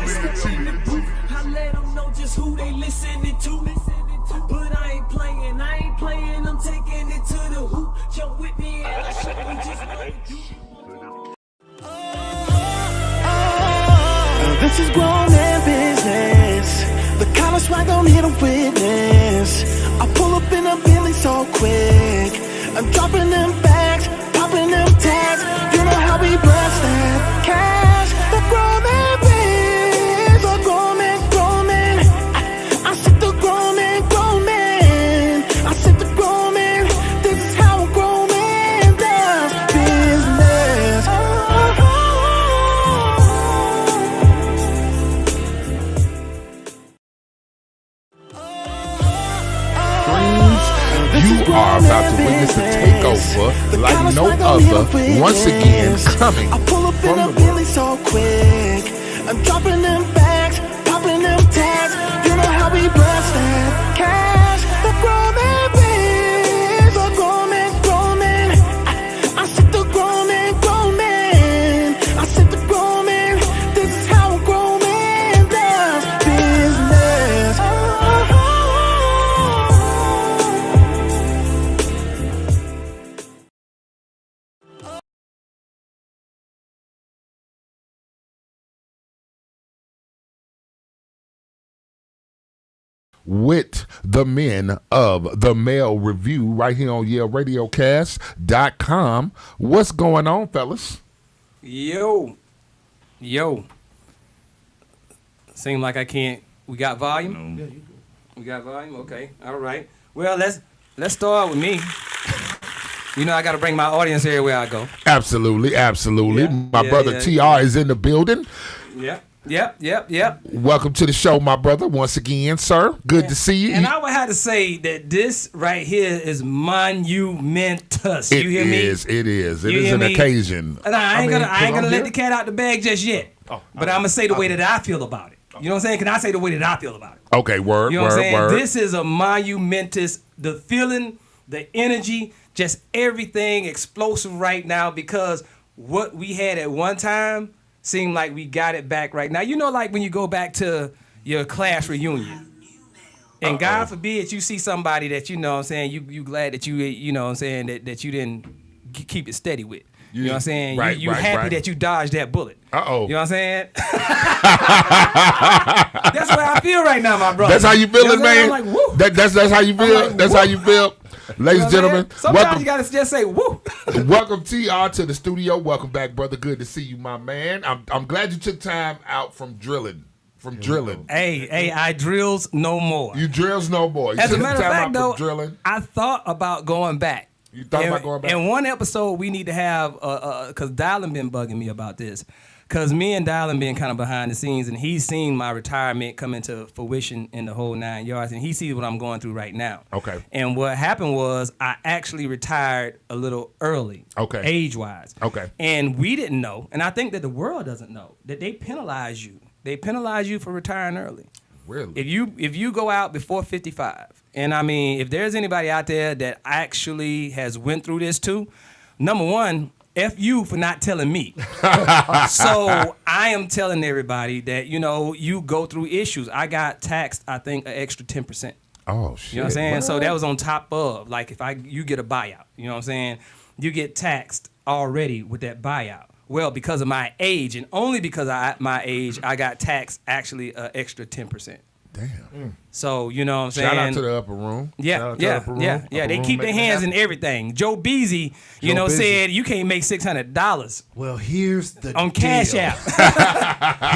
I let them know just who they listening to. But I ain't playing, I'm taking it to the hoop. Jump with me and I'll show you just what to do. This is grown man business. The collar swag don't hit a witness. I pull up in a Bentley so quick. I'm dropping them bags, popping them tags. You know how we bless that cash. The grown man biz, the grown man, grown man. I said the grown man, grown man. I said the grown man. This is how a grown man does business. You are about to witness a takeover like no other. Once again, coming I pull up in from a the Bentley world. so quick. I'm dropping them bags, popping them tags. You know how we bless that cash. The grown man biz, the grown man, grown man. I said the grown man, grown man. I said the grown man. This is how a grown man does business. With the men of the Male Review right here on YaleRadiocast.com. What's going on, fellas? Yo. Seem like I can't. We got volume? No. We got volume? Okay. All right. Well, let's start with me. You know I got to bring my audience everywhere I go. Absolutely. Yeah, My brother yeah, TR yeah. is in the building. Yep. Welcome to the show, my brother, once again, sir. Good to see you. And I would have to say that this right here is monumentous. It You hear me? is. It is hear an me? occasion. And I ain't gonna let here. the cat out the bag just yet. But I'm gonna say the way that I feel about it. You know what I'm saying? Can I say the way that I feel about it? Okay, word, You know what I'm saying? word. This is a monumentous, the feeling, the energy, just everything explosive right now because what we had at one time seemed like we got it back right now. You know, like when you go back to your class reunion. And God forbid you see somebody that, you know what I'm saying, you glad that you know what I'm saying, that you didn't keep it steady with. You know what I'm saying? Right, you right, happy right. that you dodged that bullet. Uh-oh. You know what I'm saying? That's what I feel right now, my brother. That's how you feeling, You know what I'm saying? man? I'm like, woo. That's how you feel? like, That's woo. how you feel? Ladies and gentlemen, Sometimes welcome. you gotta just say woo. Welcome TR to the studio. Welcome back, brother. Good to see you, my man. I'm glad you took time out from drilling. Hey, I drills no more. You drills no more. You As a took matter of time fact, out though, from drilling. I thought about going back. You thought about going back? In one episode, we need to have, because Dylan been bugging me about this. Because me and Dylan been kind of behind the scenes, and he's seen my retirement come into fruition in the whole 9 yards, and he sees what I'm going through right now. Okay. And what happened was I actually retired a little early, Okay. age-wise. Okay. And we didn't know, and I think that the world doesn't know, that they penalize you. They penalize you for retiring early. Really? If you go out before 55, and I mean, if there's anybody out there that actually has went through this too, number one, F you for not telling me. So I am telling everybody that, you know, you go through issues. I got taxed, I think, an extra 10%. Oh, shit. You know what I'm saying? What? So that was on top of, like, if you get a buyout, you know what I'm saying? You get taxed already with that buyout. Well, because of my age, and only because of my age, I got taxed actually an extra 10%. Damn. So, you know what I'm saying? Shout out to the upper room. Yeah. They room keep their making hands it in everything. Joe Beasy, said you can't make $600 Well, here's the on Cash App.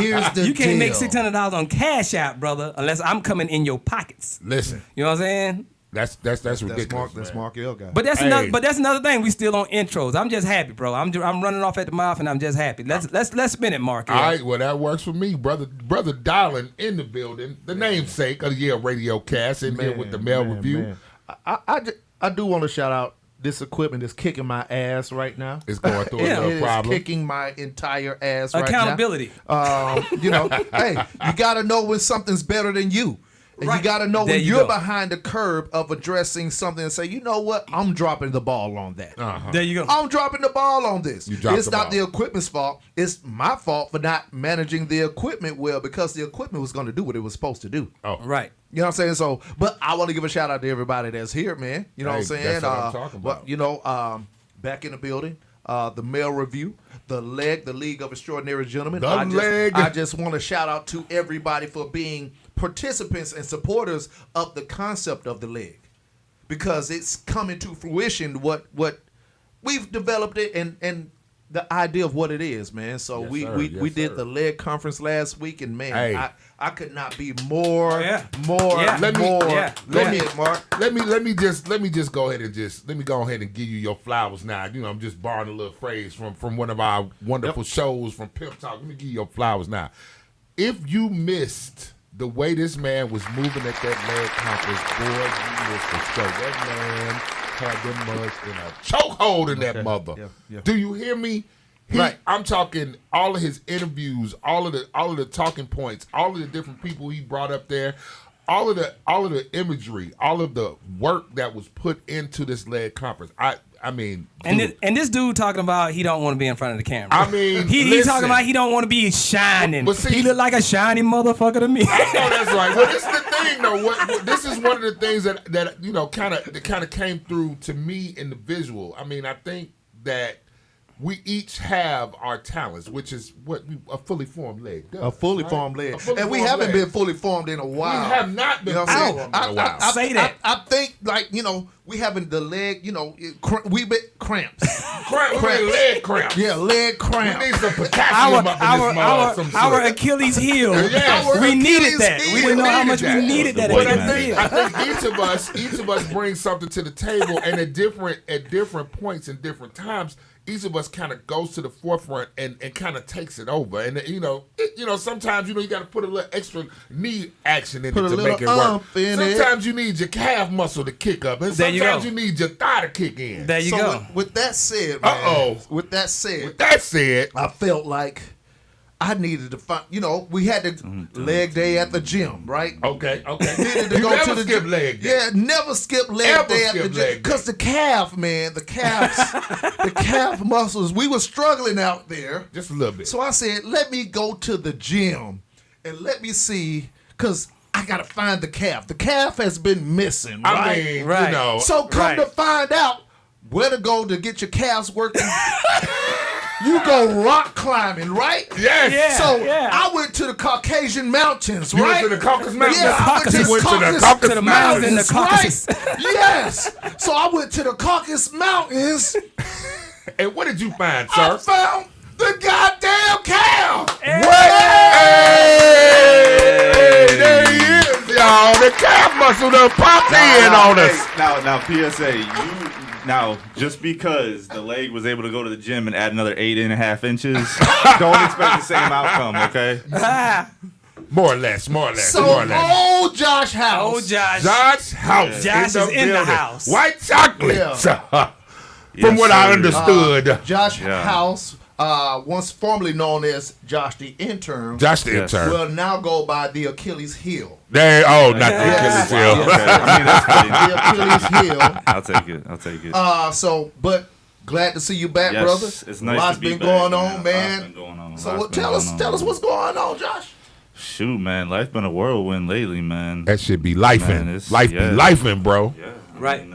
Here's the You can't make deal. $600 on Cash App, brother, unless I'm coming in your pockets. Listen, You know what I'm saying? that's ridiculous. That's man. Mark L guy. But that's Hey. that's another thing. We still on intros. I'm just happy, bro. I'm running off at the mouth, and I'm just happy. Let's spin it, Mark. All right, well, that works for me, brother. Brother Darlin in the building, the namesake of the Yale Radio Cast, in here with the Male Review. I do want to shout out this equipment is kicking my ass right now. It's going through Yeah. a It little is problem. kicking my entire ass right now. Accountability. Hey, you got to know when something's better than you. And Right. you got to know There when you you're go. behind the curve of addressing something and say, you know what, I'm dropping the ball on that. There you go. I'm dropping the ball on this. You dropped It's the not ball. the equipment's fault. It's my fault for not managing the equipment well because the equipment was going to do what it was supposed to do. Oh, Right. You know what I'm saying? So, but I want to give a shout out to everybody that's here, man. You know what I'm Hey, saying? that's what I'm talking well, about. you know, back in the building, the Mail Review, the League of Extraordinary Gentlemen. The I Leg. just want to shout out to everybody for being participants and supporters of the concept of the Leg, because it's coming to fruition. What we've developed it and the idea of what it is, man. So Yes, we sir. we, Yes, we did sir. the Leg conference last week, and man, Hey. I could not be more, Yeah. more, Yeah. Let me- more. yeah. Go Yeah. ahead, Mark. Let me just go ahead and give you your flowers now. You know, I'm just borrowing a little phrase from one of our wonderful shows from Pimp Talk. Let me give you your flowers now. If you missed the way this man was moving at that leg conference, boy, you missed the show. That man had them mugs in a chokehold in that mother. Yeah. Do you hear me? Right. I'm talking all of his interviews, all of the talking points, all of the different people he brought up there, all of the imagery, all of the work that was put into this leg conference. I mean, dude, And this dude talking about he don't want to be in front of the camera. I mean, he's listen. talking about he don't want to be shining. But see- he look like a shiny motherfucker to me. I know that's right. Well, this is the thing, though. What this is one of the things that you know kind of came through to me in the visual. I mean, I think that we each have our talents, which is what a fully formed leg does. A fully right? formed leg. A fully And we formed haven't leg. been fully formed in a while. We have not been You know what I'm fully saying? formed in a while. Say that. I think, like, you know, we haven't the leg, you know, we bit cramps. We need leg cramps. Yeah, leg We cramps. need some potassium up in this mother. Some our sort. Achilles heel. Yes. We Our needed Achilles that. heel. We didn't know how needed much that. we needed that But Achilles I heel. think each of us brings something to the table, and at different points and different times, each of us kind of goes to the forefront and kind of takes it over. And you know, sometimes you got to put a little extra knee action in Put it a to little make it work. umph in it. Sometimes you need your calf muscle to kick up, and There you sometimes go. you need your thigh to kick in. There you So go. with that said, man, Uh-oh. with that said, That said, I felt like I needed to find, you know, we had the leg day at the gym, right? okay. Needed to You go never to the skip gym. leg day. Yeah, never skip leg Ever day at the skip gym. leg day. Because the calf, man, the calf muscles, we were struggling out there. Just a little bit. So I said, let me go to the gym and let me see, because I got to find the calf. The calf has been missing, right? I mean, Right. you know. So come Right. to find out where to go to get your calves working. You go rock climbing, right? yes. Yeah. So I went to the Caucasian Mountains, You right? went to the Caucasus Mountains. Yeah, I went to You the went to the Caucasus, Caucasus To the mountains in the Mountains, Caucasus. right? Yes. So I went to the Caucasus Mountains. And what did you find, I sir? found the goddamn cow. Hey, there he is, y'all. The calf muscle done popped in on us. Now, PSA, now just because the leg was able to go to the gym and add another 8.5 inches, don't expect the same outcome, okay? More or less. So old Josh House. Oh, Josh. Josh House. Josh is in the building. house. White chocolate. Yeah. From Yes, what I sir. understood. Josh Yeah. House, once formerly known as Josh the Intern, Josh the Yes. intern. will now go by the Achilles heel. Not the Yes. Achilles heel. Okay. I mean, that's funny. The Achilles heel. I'll take it. But glad to see you back, Yes, brother. it's nice Lots to be been back, going man. on, man. Lots been going on. So Lots what, been tell us going on. what's going on, Josh. Shoot, man, life's been a whirlwind lately, man. That should be Man, lifing. it's- Life yeah. be lifing, bro. Yeah, Right.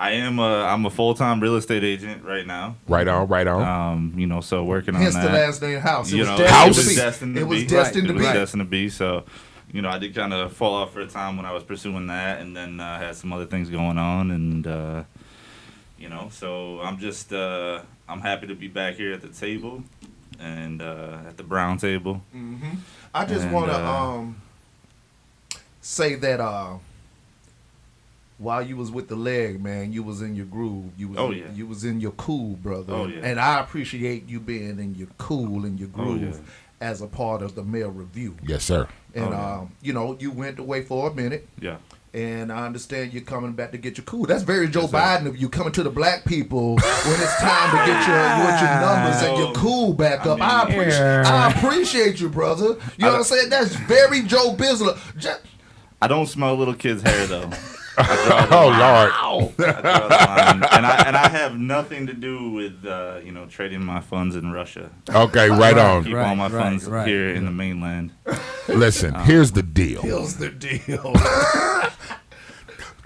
I'm a full-time real estate agent right now. Right on. So working Hence on the that. last name House. It You was know, destined House. to It was be. destined to It was be. destined to It was be. destined to be. So, I did kind of fall off for a time when I was pursuing that, and then had some other things going on, and so I'm just I'm happy to be back here at the table, and at the brown table. I just And, want to say that while you was with the leg, man, you was in your groove. You was in your cool, brother. Oh, yeah. And I appreciate you being in your cool and your groove yeah. as a part of the Mail Review. Yes, sir. And you went away for a minute. Yeah. And I understand you're coming back to get your cool. That's very Joe Biden of you coming to the black people when it's time to get your numbers and your cool back up. I appreciate you, brother. You know what I'm saying? That's very Joe Bizzler. I don't smell little kids' hair though. Oh Lord! And I have nothing to do with trading my funds in Russia. Okay, right on. Keep all my funds here in the mainland. Listen, here's the deal. Here's the deal.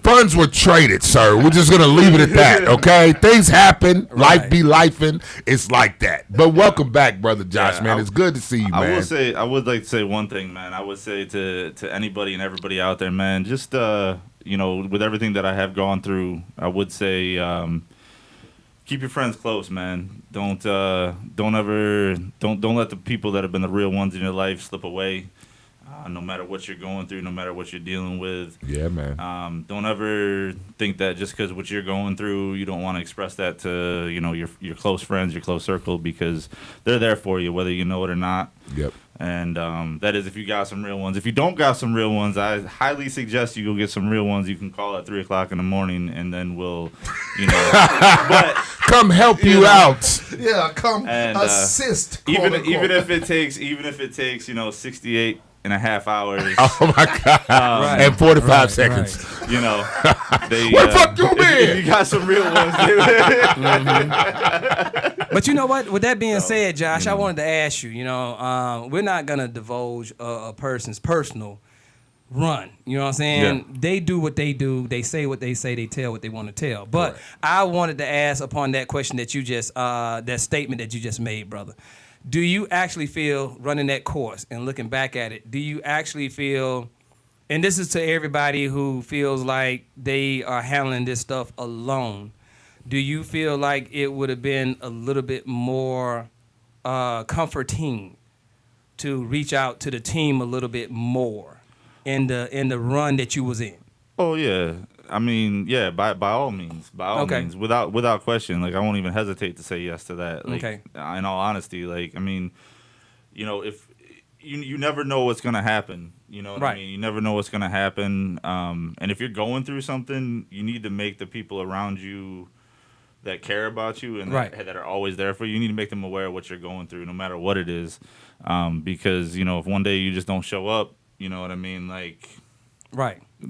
Funds were traded, sir. We're just gonna leave it at that, okay? Things happen. Life be lifing. It's like that. But welcome back, brother Josh, man. It's good to see you, man. I would like to say one thing, man. I would say to anybody and everybody out there, man, just with everything that I have gone through, I would say keep your friends close, man. Don't let the people that have been the real ones in your life slip away. No matter what you're going through, no matter what you're dealing with. Yeah, man. Don't ever think that just because what you're going through, you don't want to express that to your close friends, your close circle, because they're there for you, whether you know it or not. Yep. And that is if you got some real ones. If you don't got some real ones, I highly suggest you go get some real ones. You can call at 3:00 in the morning, and then we'll, but come help you out. Yeah, come and, assist. Even if it takes 68 and a half hours. Oh my God! And 45 seconds. They. Where the fuck you been? If you got some real ones, But you know what? With that being said, Josh, I wanted to ask you. We're not gonna divulge a person's personal run. You know what I'm saying? Yeah. They do what they do. They say what they say. They tell what they want to tell. But I wanted to ask upon that question that you just, that statement that you just made, brother. Do you actually feel, running that course and looking back at it, do you actually feel, and this is to everybody who feels like they are handling this stuff alone, do you feel like it would have been a little bit more comforting to reach out to the team a little bit more in the run that you was in? Oh yeah, I mean, yeah, by all means, without question. Like I won't even hesitate to say yes to that. Like, in all honesty, like I mean, if you never know what's gonna happen. You know what I mean? You never know what's gonna happen. And if you're going through something, you need to make the people around you that care about you and that are always there for you. You need to make them aware of what you're going through, no matter what it is. Because if one day you just don't show up, you know what I mean? Like,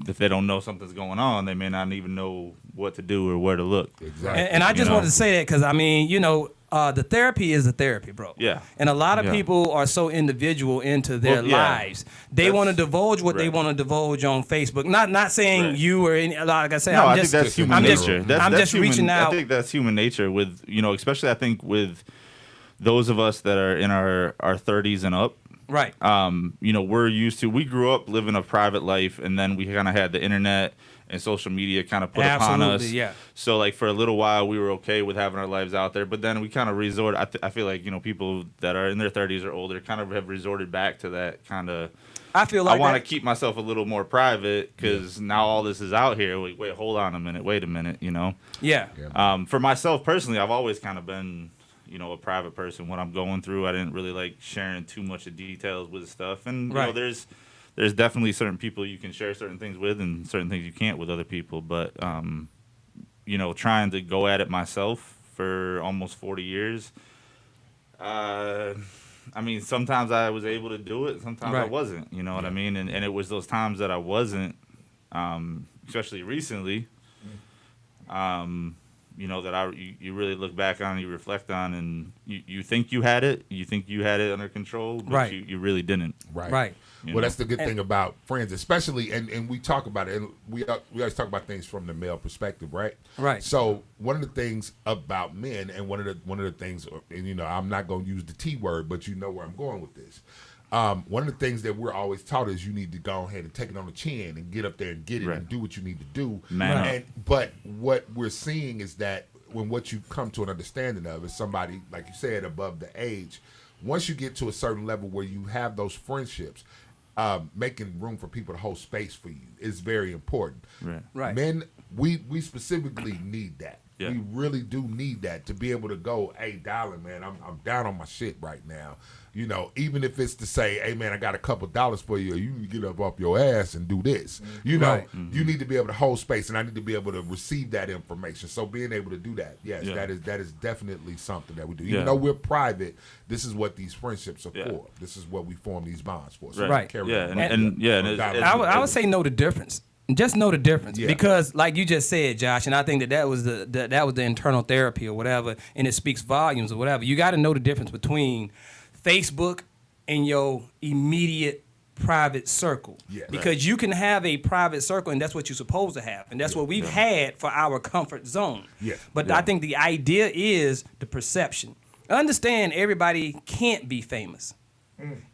if they don't know something's going on, they may not even know what to do or where to look. Exactly. And I just wanted to say that because, I mean, the therapy is a therapy, bro. Yeah. And a lot of people are so individual into their lives. They want to divulge what they want to divulge on Facebook. Not saying you or any, like I said, I think that's human nature. I'm just reaching out. I think that's human nature with, especially I think with those of us that are in our 30s and up. Right. We grew up living a private life, and then we kind of had the internet and social media kind of put upon us. Yeah. So like for a little while, we were okay with having our lives out there, but then we kind of resort. I feel like people that are in their 30s or older kind of have resorted back to that kind of. I feel like I want to keep myself a little more private because now all this is out here. Wait, hold on a minute. Wait a minute. Yeah. For myself personally, I've always kind of been. A private person. What I'm going through, I didn't really like sharing too much of details with stuff. And there's definitely certain people you can share certain things with, and certain things you can't with other people. But trying to go at it myself for almost 40 years. I mean, sometimes I was able to do it, sometimes I wasn't. You know what I mean? And it was those times that I wasn't, especially recently. That you really look back on, you reflect on, and you think you had it under control, but you really didn't. Right. Well, that's the good thing about friends, especially, and we talk about it, and we always talk about things from the male perspective, right? Right. So one of the things about men, and one of the things, and I'm not going to use the T word, but you know where I'm going with this. One of the things that we're always taught is you need to go ahead and take it on the chin and get up there and get it and do what you need to do. But what we're seeing is that when what you come to an understanding of is somebody, like you said, above the age, once you get to a certain level where you have those friendships, making room for people to hold space for you is very important. Right. Men, we specifically need that. Yeah. We really do need that to be able to go, hey, darling, man, I'm down on my shit right now. You know, even if it's to say, hey, man, I got a couple dollars for you, or you need to get up off your ass and do this. You know, you need to be able to hold space, and I need to be able to receive that information. So being able to do that, yes, that is definitely something that we do. Even though we're private, this is what these friendships are for. This is what we form these bonds for. So Right. carry Yeah, on. I would say know the difference. Just know the difference, because like you just said, Josh, and I think that was the internal therapy or whatever, and it speaks volumes or whatever. You got to know the difference between Facebook and your immediate private circle, because you can have a private circle, and that's what you're supposed to have, and that's what we've had for our comfort zone. But I think the idea is the perception. Understand, everybody can't be famous.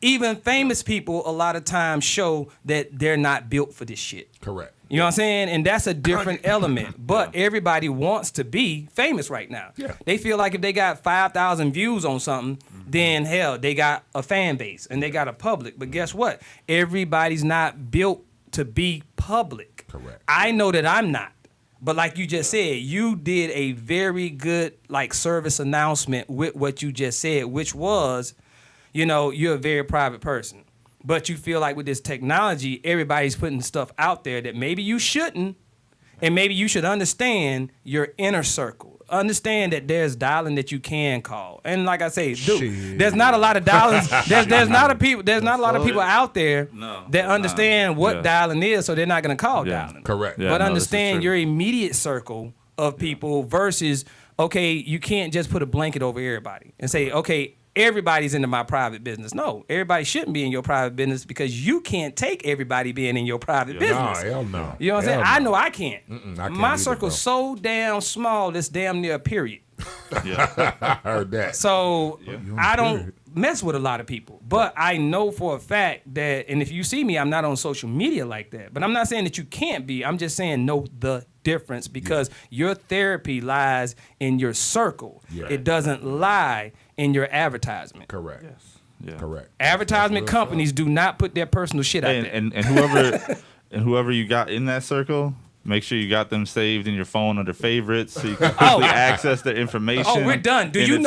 Even famous people a lot of times show that they're not built for this shit. Correct. You know what I'm saying? And that's a different element. But everybody wants to be famous right now. Yeah. They feel like if they got 5,000 views on something, then hell, they got a fan base and they got a public. But guess what? Everybody's not built to be public. Correct. I know that I'm not. But like you just said, you did a very good service announcement with what you just said, which was, you know, you're a very private person. But you feel like with this technology, everybody's putting stuff out there that maybe you shouldn't, and maybe you should understand your inner circle. Understand that there's dialing that you can call. And like I say, dude, there's not a lot of dialings. There's not a lot of people out there that understand what dialing is, so they're not gonna call dialing. Correct. But understand your immediate circle of people versus, okay, you can't just put a blanket over everybody and say, okay, everybody's into my private business. No, everybody shouldn't be in your private business, because you can't take everybody being in your private business. No, hell no. You know what I'm saying? Hell I no. know I can't. I can't My either, circle's so damn small, it's damn near a period. I heard that. So I don't mess with a lot of people. But I know for a fact that, and if you see me, I'm not on social media like that. But I'm not saying that you can't be. I'm just saying know the difference, because your therapy lies in your circle. It doesn't lie in your advertisement. Correct. Yeah. Correct. Advertisement companies do not put their personal shit out there. And whoever you got in that circle, make sure you got them saved in your phone under favorites, so you can quickly access their information. Oh, we're done. Do you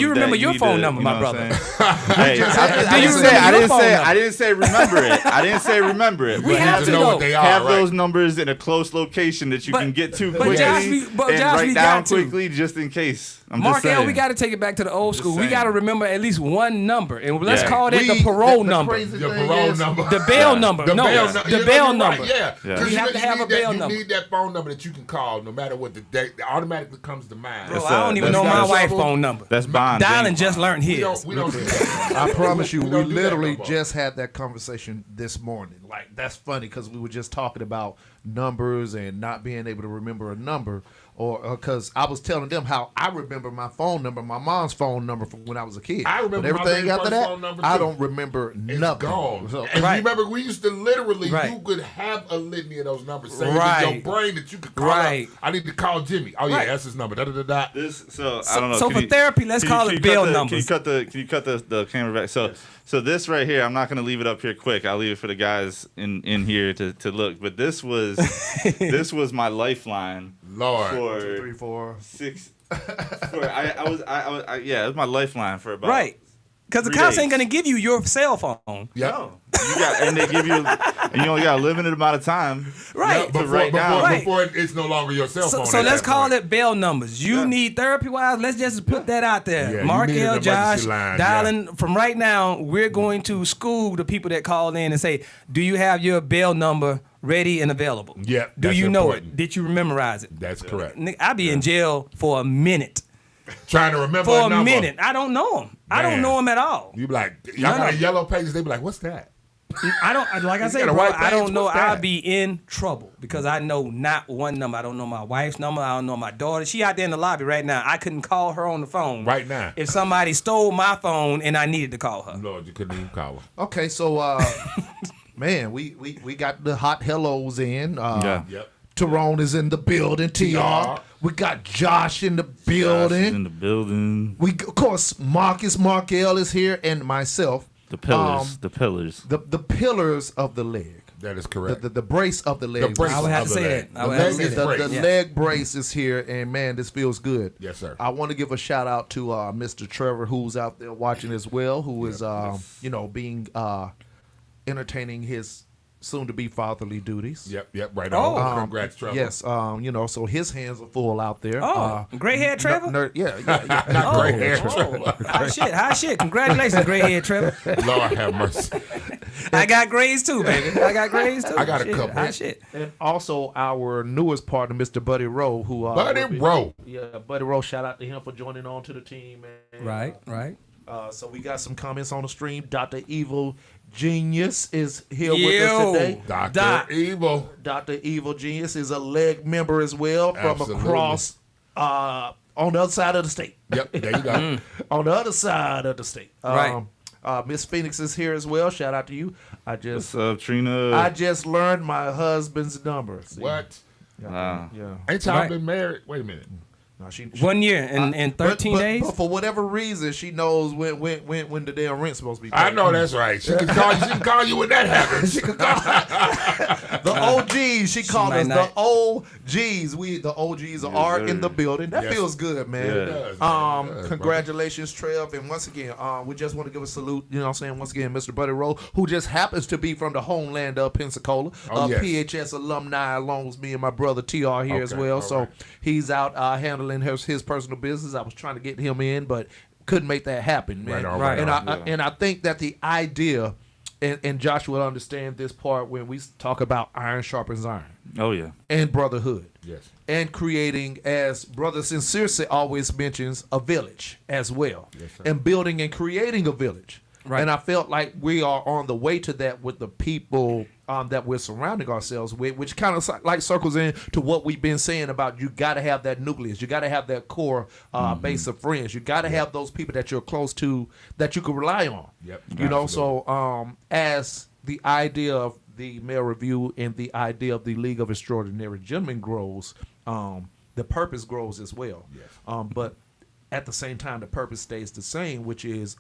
remember your phone number, my brother? Hey, I didn't say remember it. I didn't say remember it. We but have to know what they are. have right? those numbers in a close location that you can get to but quickly Josh, we and got write down to. quickly just in case. I'm just Mark L, saying. we got to take it back to the old school. We saying. got to remember at least one number, and let's call that the The parole number, crazy Your thing parole is, number. the bail number. The No, bail the number. bail You're number. Right, yeah. Yeah. 'Cause You have to have a bail number. You need that phone number that you can call no matter what the date. It automatically comes to mind. Bro, That's I don't even know that's my not wife's trouble. phone number. That's bond. Dylan just learned We his. don't do that. I promise you, We we don't do that literally no more. just had that conversation this morning. Like, that's funny because we were just talking about numbers and not being able to remember a number. Or because I was telling them how I remember my phone number, my mom's phone number from when I was a kid. I remember but my everything very after first that, phone number, I too. don't remember It's nothing. gone. So, And Right. remember, we used to literally, Right. you could have a litany of those numbers saved Right. in your brain that you could call Right. up. I need to call Jimmy. Oh, yeah, Right. that's his number. Da, da, da, da. I don't know. So Can for you- therapy, let's can you- call can it you bail cut the- numbers. Can you cut the camera back? So this right here, I'm not gonna leave it up here quick. I'll leave it for the guys in here to look. But this was my lifeline Lord. for 3, 4. 6. Yeah, it was my lifeline for about Right. Because the 3 cops days. ain't going to give you your cell phone. Yeah. No, and they give you, and you only got a limited amount of time. Right. to write down. Right. Before it's no longer your cell phone. So at let's that call point. it bail numbers. You need therapy-wise, let's just put that out there. Yeah, you Mark need an L, emergency Josh, line, dialing from right now, we're going to school the people that call in and say, do you have your bail number ready and available? Yeah, Do that's you know important. it? Did you memorize it? That's correct. Nigga, I'll be in jail for a minute. Trying to remember For a a number. minute. I don't know him. I don't Man. know him at all. You be like, y'all No, got no. a yellow pages. They be like, what's that? I don't, like I You say, got a bro, white I page? don't know. What's I'll that? be in trouble because I know not one number. I don't know my wife's number. I don't know my daughter. She out there in the lobby right now. I couldn't call her on the phone. Right now. If somebody stole my phone and I needed to call her. Lord, you couldn't even call her. Okay, so man, we got the hot hellos in. Yeah. Yep. Tyrone is in the building. TR. We got Josh in the building. Josh is in the building. We of course Marcus Markel is here and myself. The pillars. The pillars. The pillars of the leg. That is correct. The brace of the leg. The brace I would have of to the say leg. that. I would have to say is that. brace. The leg brace is here, and man, this feels good. Yes, sir. I want to give a shout out to Mr. Trevor, who's out there watching as well, who is being entertaining his soon-to-be fatherly duties. Yep, right Oh. on. Congrats, Trevor. Yes, so his hands are full out there. Oh, gray hair Trevor? Yeah. Not gray hair, Oh, high shit. Congratulations, gray hair Trevor. Lord have mercy. I got grays too, baby. I got grays too. I got a Shit, couple. high shit. And also our newest partner, Mr. Buddy Rowe, who Buddy will be- Rowe. Yeah, Buddy Rowe. Shout out to him for joining on to the team, man. Right. So we got some comments on the stream. Dr. Evil Genius is here with us today. Dr. Evil. Dr. Evil Genius is a leg member as well from Absolutely. across on the other side of the state. Yep, there you go. On the other side of the state. Right. Miss Phoenix is here as well. Shout out to you. What's up, Trina? I just learned my husband's number. See? What? Yeah. Ain't y'all Right. been married? Wait a minute. No, she 1 year and 13 days. But for whatever reason, she knows when the damn rent's supposed to be paid. I know that's right. She can call you. She can call you when that happens. The OGs, she called might us not. the OGs. The OGs are sir. in the building. That Yes. feels good, man. Yeah. It does, man. It does, Congratulations, Trev. And once again, we just want to give a salute, you know what I'm saying, once again, Mr. Buddy Rowe, who just happens to be from the homeland of Pensacola, Oh, yes. PHS alumni, along with me and my brother TR here as Okay, well. all So right. he's out handling his personal business. I was trying to get him in, but couldn't make that happen, man. Right on, right and on. and I think that the idea, and Josh will understand this part when we talk about iron sharpens iron Oh yeah. and brotherhood. Yes. And creating, as Brother Sincere always mentions, a village as well. Yes, sir. And building and creating a village. Right. And I felt like we are on the way to that with the people that we're surrounding ourselves with, which kind of like circles in to what we've been saying about you got to have that nucleus. You got to have that core base of friends. You got to have those people that you're close to that you can rely on. Yep. You know, Absolutely. so as the idea of the Male Review and the idea of the League of Extraordinary Gentlemen grows, the purpose grows as well. Yes. But at the same time, the purpose stays the same, which is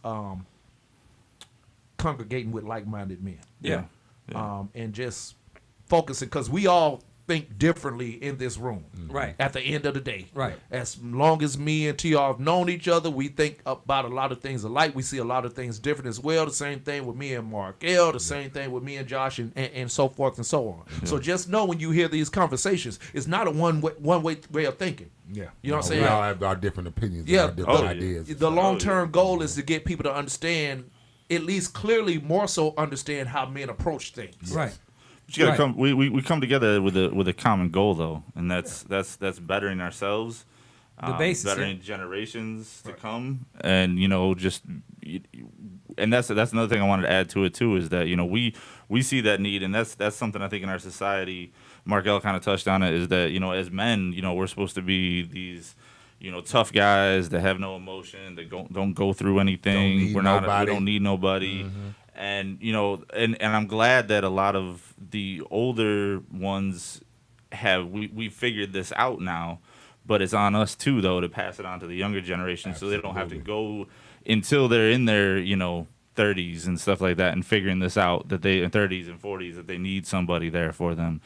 congregating with like-minded men. Yeah. And just focusing, because we all think differently in this room. Right. At the end of the day. Right. As long as me and TR have known each other, we think about a lot of things alike. We see a lot of things different as well. The same thing with me and Markel. The same thing with me and Josh, and so forth and so on. So just know when you hear these conversations, it's not a one way of thinking. Yeah. You know what I'm We saying? all have our different opinions. Yeah, And our different Oh, yeah. ideas. The long-term goal is to get people to understand, at least clearly, more so understand how men approach things. Right. But you gotta Right. come. We come together with a common goal though, and that's bettering ourselves, The basis, bettering generations to come, and and that's another thing I wanted to add to it too is that we see that need, and that's something I think in our society. Mark L kind of touched on it, is that as men, we're supposed to be these tough guys that have no emotion, that don't go through anything. need We nobody. don't need nobody. And and I'm glad that a lot of the older ones we figured this out now, but it's on us too though to pass it on to the younger generation so they don't have to go until they're in their 30s and stuff like that and figuring this out, that they in 30s and 40s that they need somebody there for them,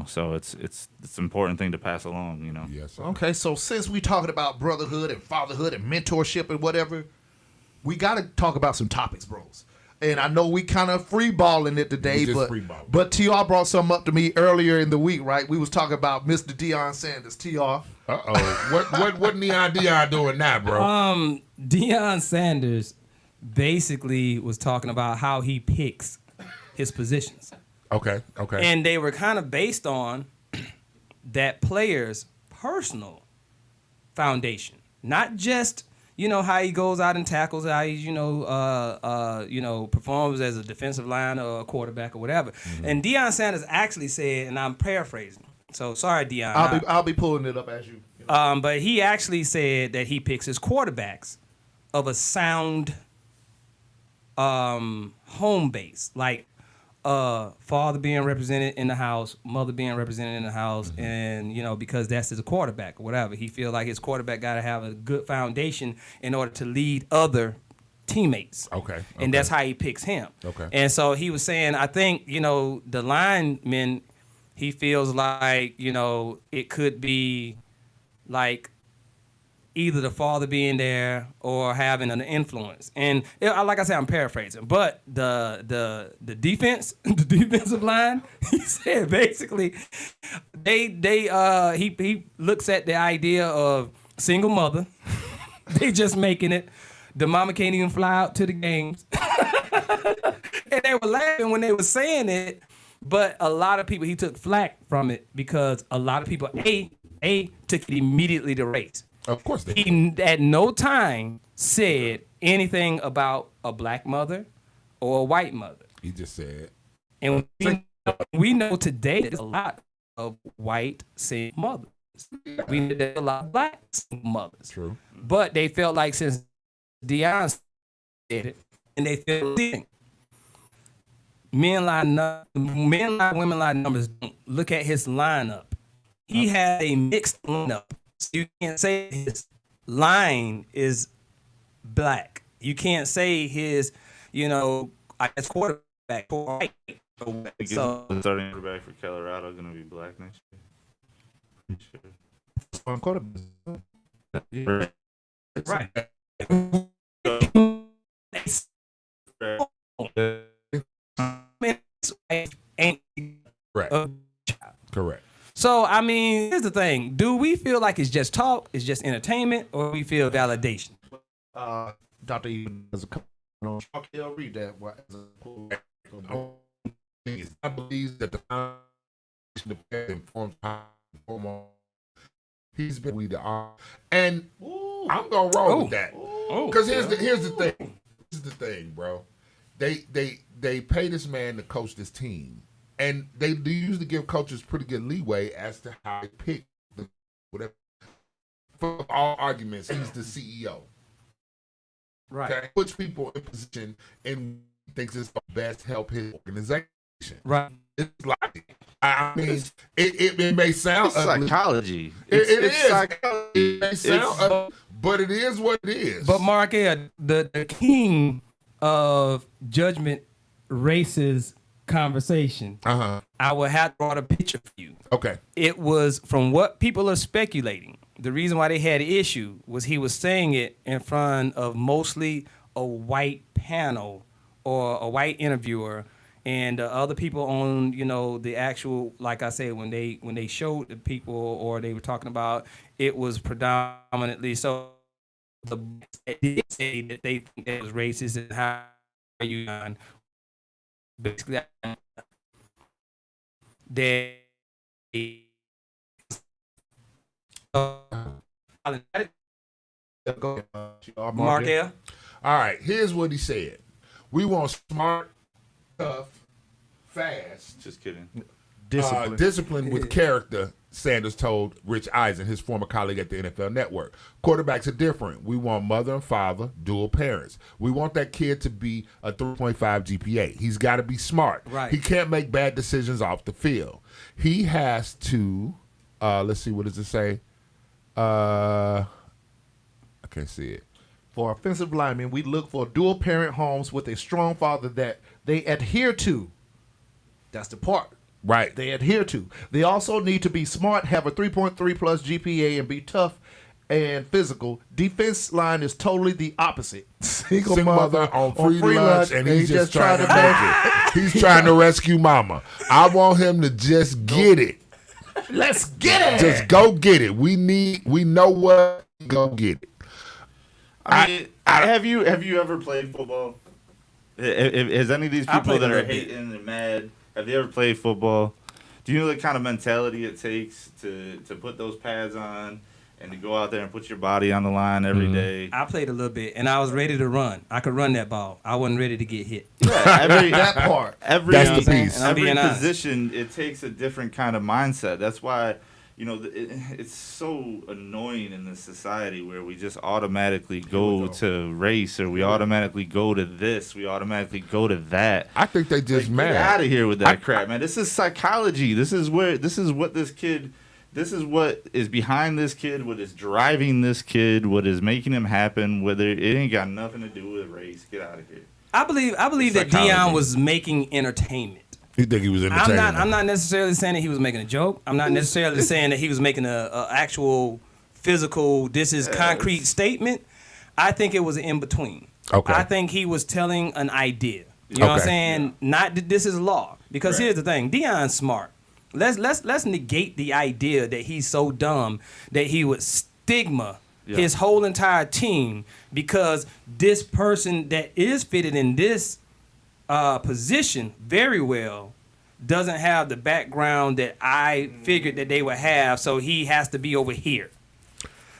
so it's an important thing to pass along. Yes, sir. Okay, so since we talking about brotherhood and fatherhood and mentorship and whatever, we got to talk about some topics, bros. And I know we kind of freeballing it today, We just but freeballing. but TR brought something up to me earlier in the week, right? We was talking about Mr. Deion Sanders, TR. What Neon Dion doing now, bro? Deion Sanders basically was talking about how he picks his positions. Okay. And they were kind of based on that player's personal foundation, not just how he goes out and tackles, how he performs as a defensive line or a quarterback or whatever. And Deion Sanders actually said, and I'm paraphrasing, so sorry, Deion. I'll be pulling it up as you. But he actually said that he picks his quarterbacks of a sound home base, like father being represented in the house, mother being represented in the house, and because that's his quarterback or whatever. He feels like his quarterback got to have a good foundation in order to lead other teammates. Okay. And that's how he picks him. Okay. And so he was saying, I think, the linemen, he feels like, it could be like either the father being there or having an influence. And like I said, I'm paraphrasing, but the defense, the defensive line, he said basically he looks at the idea of single mother. They just making it. The mama can't even fly out to the games. And they were laughing when they were saying it, but a lot of people, he took flack from it because a lot of people, took it immediately to race. Of course they He at no time said anything about a black mother or a white mother. He just said. And we know today there's a lot of white single mothers. We know there's a lot of black single mothers. True. But they felt like since Deion said it, and they felt it. Men lie, women lie numbers. Don't look at his lineup. He had a mixed lineup. So you can't say his line is black. You can't say his, I guess quarterback or white. So The starting quarterback for Colorado going to be black next year. right. Ain't Correct. Correct. So, I mean, here's the thing. Do we feel like it's just talk, it's just entertainment, or we feel validation? Dr. Even as a I'll read that. I believe that the foundation of the informs he's been we the and I'm gonna roll with that because here's the thing. Here's the thing, bro. They pay this man to coach this team, and they usually give coaches pretty good leeway as to how they pick the whatever. For all arguments, he's the CEO. Right. Okay? Puts people in position and thinks it's the best to help his organization. Right. It's like, I mean, it may sound It's ugly. psychology. It It's is. psychology. It may sound ugly, but it is what it is. But Mark Air, the king of judgment races conversation, I would have to draw a picture for you. Okay. It was from what people are speculating. The reason why they had an issue was he was saying it in front of mostly a white panel or a white interviewer, and other people on, the actual, like I said, when they showed the people or they were talking about, it was predominantly so. They did say that they think that was racist and how you basically they. Mark Air. All right. Here's what he said. We want smart, tough, fast, Just kidding. discipline with character, Sanders told Rich Eisen, his former colleague at the NFL Network. Quarterbacks are different. We want mother and father, dual parents. We want that kid to be a 3.5 GPA. He's got to be smart. Right. He can't make bad decisions off the field. He has to, let's see, what does it say? I can't see it. For offensive linemen, we look for dual parent homes with a strong father that they adhere to. That's the part. Right. They adhere to. They also need to be smart, have a 3.3 plus GPA, and be tough and physical. Defense line is totally the opposite. Single mother on free lunch, and he's just trying to make it. He's trying to rescue mama. I want him to just get it. Let's get it. Just go get it. We know what. Go get it. I mean, have you ever played football? Has any of these people that are hating and mad, have they ever played football? Do you know the kind of mentality it takes to put those pads on and to go out there and put your body on the line every day? I played a little bit, and I was ready to run. I could run that ball. I wasn't ready to get hit. Yeah, That part. That's the piece. Every position, it takes a different kind of mindset. That's why, it's so annoying in this society where we just automatically go to race, or we automatically go to this, we automatically go to that. I think they just mad. Get out of here with that crap, man. This is psychology. This is what this kid This is what is behind this kid, what is driving this kid, what is making him happen. Whether it ain't got nothing to do with race. Get out of here. I believe that Deion was making entertainment. You think he was entertaining? I'm not necessarily saying that he was making a joke. I'm not necessarily saying that he was making a actual physical, this is concrete statement. I think it was in between. Okay. I think he was telling an idea. You know what I'm saying? Not that this is law. Because here's the thing, Deion's smart. Let's negate the idea that he's so dumb that he would stigma his whole entire team because this person that is fitted in this position very well doesn't have the background that I figured that they would have, so he has to be over here.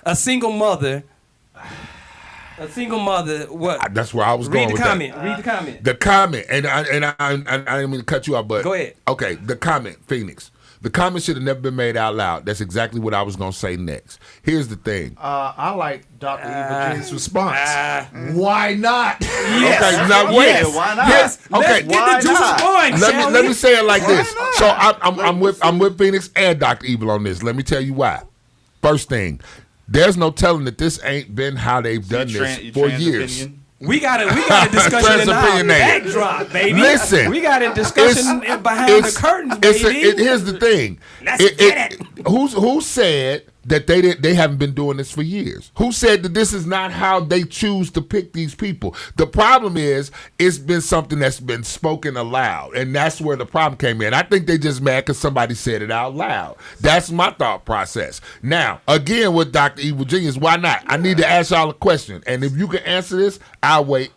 A single mother, what? That's where I was going with Read that. the comment. The comment, and I didn't mean to cut you off, but Go ahead. Okay, the comment, Phoenix. The comment should have never been made out loud. That's exactly what I was going to say next. Here's the thing. I like Dr. Eva Jean's response. Why not? Yes. Okay, now wait. Yeah, why not? Okay, Let's get the juices flowing, shall let we? me say it like this. So I'm with Phoenix and Dr. Evil on this. Let me tell you why. First thing, there's no telling that this ain't been how they've done this for years. Opinion? We got a discussion in our backdrop, baby. Listen, we got a discussion behind the curtains, baby. Here's the thing. Let's get it. Who said that they haven't been doing this for years? Who said that this is not how they choose to pick these people? The problem is it's been something that's been spoken aloud, and that's where the problem came in. I think they just mad because somebody said it out loud. That's my thought process. Now, again, with Dr. Evil Genius, why not? I need to ask y'all a question, and if you can answer this, I'll wait.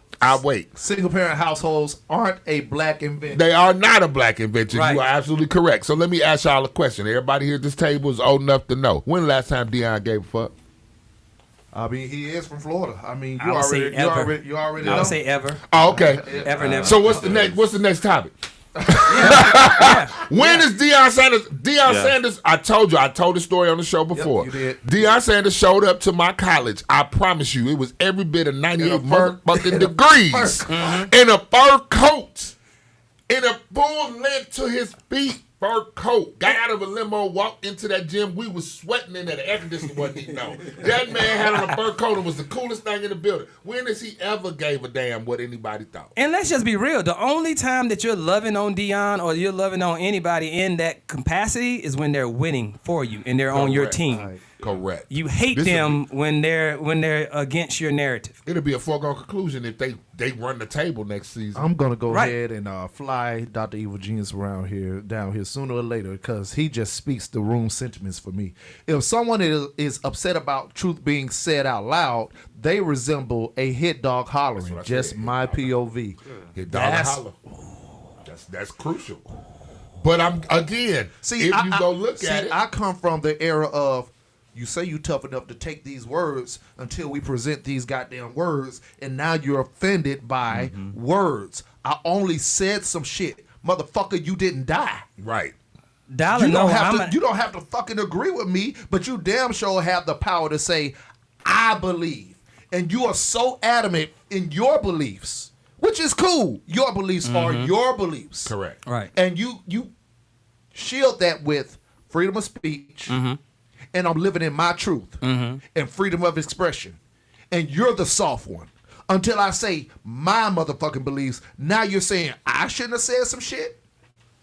Single parent households aren't a black invention. They are not a black invention. Right. You are absolutely correct. So let me ask y'all a question. Everybody here at this table is old enough to know. When the last time Deion gave a fuck? I mean, he is from Florida. I mean, I would say ever. you already I know. would say ever. Oh, okay. Ever, never. So what's the next topic? When is Deion Sanders? Sanders, I told the story on the show before. Yep, you did. Deion Sanders showed up to my college. I promise you, it was every bit of 98 motherfucking degrees. In a fur coat. In a full length to his feet. Fur coat. Got out of a limo, walked into that gym. We was sweating in there. The air conditioner wasn't even on. That man had on a fur coat and was the coolest thing in the building. When has he ever gave a damn what anybody thought? And let's just be real. The only time that you're loving on Deion or you're loving on anybody in that capacity is when they're winning for you and they're on your team. Correct. You hate them when they're against your narrative. It'll be a foregone conclusion if they run the table next season. I'm gonna go Right. ahead and fly Dr. Evil Genius down here sooner or later because he just speaks the room sentiments for me. If someone is upset about truth being said out loud, they resemble a hit dog hollering. what I Just said, my POV. Hit dollar holler. That's crucial. But I'm again. See, if you go look at it, I come from the era of you say you tough enough to take these words until we present these goddamn words, and now you're offended by words. I only said some shit, motherfucker. You didn't die. right. Dollar, You don't no, have to. You don't have to fucking agree with me, but you damn sure have the power to say, "I believe," and you are so adamant in your beliefs, which is cool. Your beliefs are your beliefs, Correct. Right. and you shield that with freedom of speech, and I'm living in my truth and freedom of expression, and you're the soft one. Until I say my motherfucking beliefs, now you're saying I shouldn't have said some shit.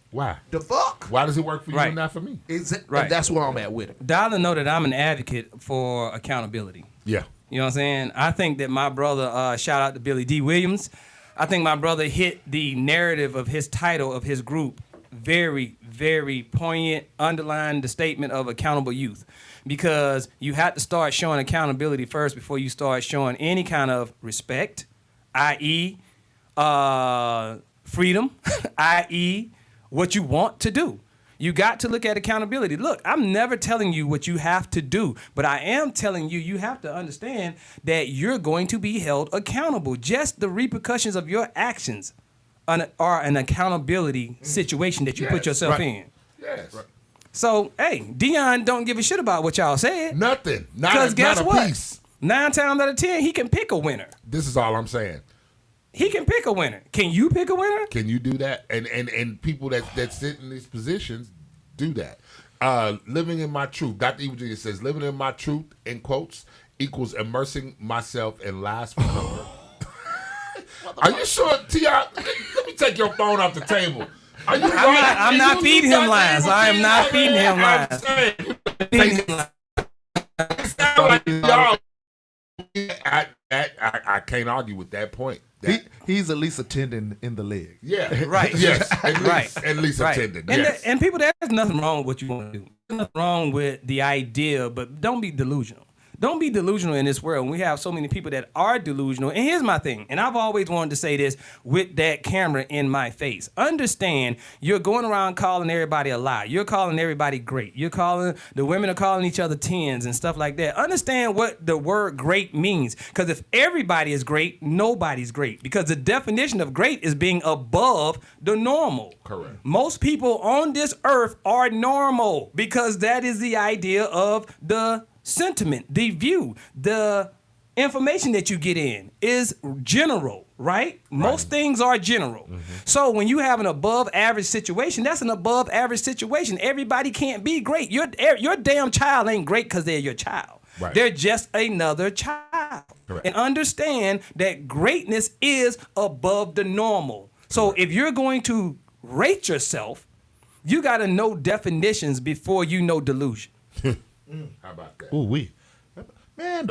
Why? The fuck? Why does it work for you Right. and not for me? Right. And that's where I'm at with it. Dollar know that I'm an advocate for accountability. Yeah. You know what I'm saying? I think that my brother, shout out to Billy D. Williams, I think my brother hit the narrative of his title of his group very, very poignant, underline the statement of accountable youth. Because you have to start showing accountability first before you start showing any kind of respect, i.e., freedom, i.e., what you want to do. You got to look at accountability. Look, I'm never telling you what you have to do, but I am telling you, you have to understand that you're going to be held accountable. Just the repercussions of your actions are an accountability situation that you put yourself in. Yes. Right. So, hey, Deion don't give a shit about what y'all said. Nothing. Because guess not a what? piece. 9 times out of 10, he can pick a winner. This is all I'm saying. He can pick a winner. Can you pick a winner? Can you do that? And people that sit in these positions do that. Living in my truth. Dr. Evil Genius says, living in my truth, in quotes, equals immersing myself in lies for comfort. Are you sure, T.I.? Let me take your phone off the table. Are you I'm not feeding him lies. I am not feeding him lies. I can't argue with that point. He's at least attending in the league. Yeah. Right. Yes. At least attending. And, Yes. and people, there's nothing wrong with what you want to do. There's nothing wrong with the idea, but don't be delusional. Don't be delusional in this world. We have so many people that are delusional. And here's my thing. And I've always wanted to say this with that camera in my face. Understand, you're going around calling everybody a lie. You're calling everybody great. The women are calling each other 10s and stuff like that. Understand what the word great means. Because if everybody is great, nobody's great. Because the definition of great is being above the normal. Correct. Most people on this earth are normal because that is the idea of the sentiment, the view, the information that you get in is general, right? Most things are general. Mm-hmm. So when you have an above average situation, that's an above average situation. Everybody can't be great. Your damn child ain't great because they're your child. Right. They're just another child. Correct. And understand that greatness is above the normal. So if you're going to rate yourself, you got to know definitions before you know delusion. How about that? Ooh, man,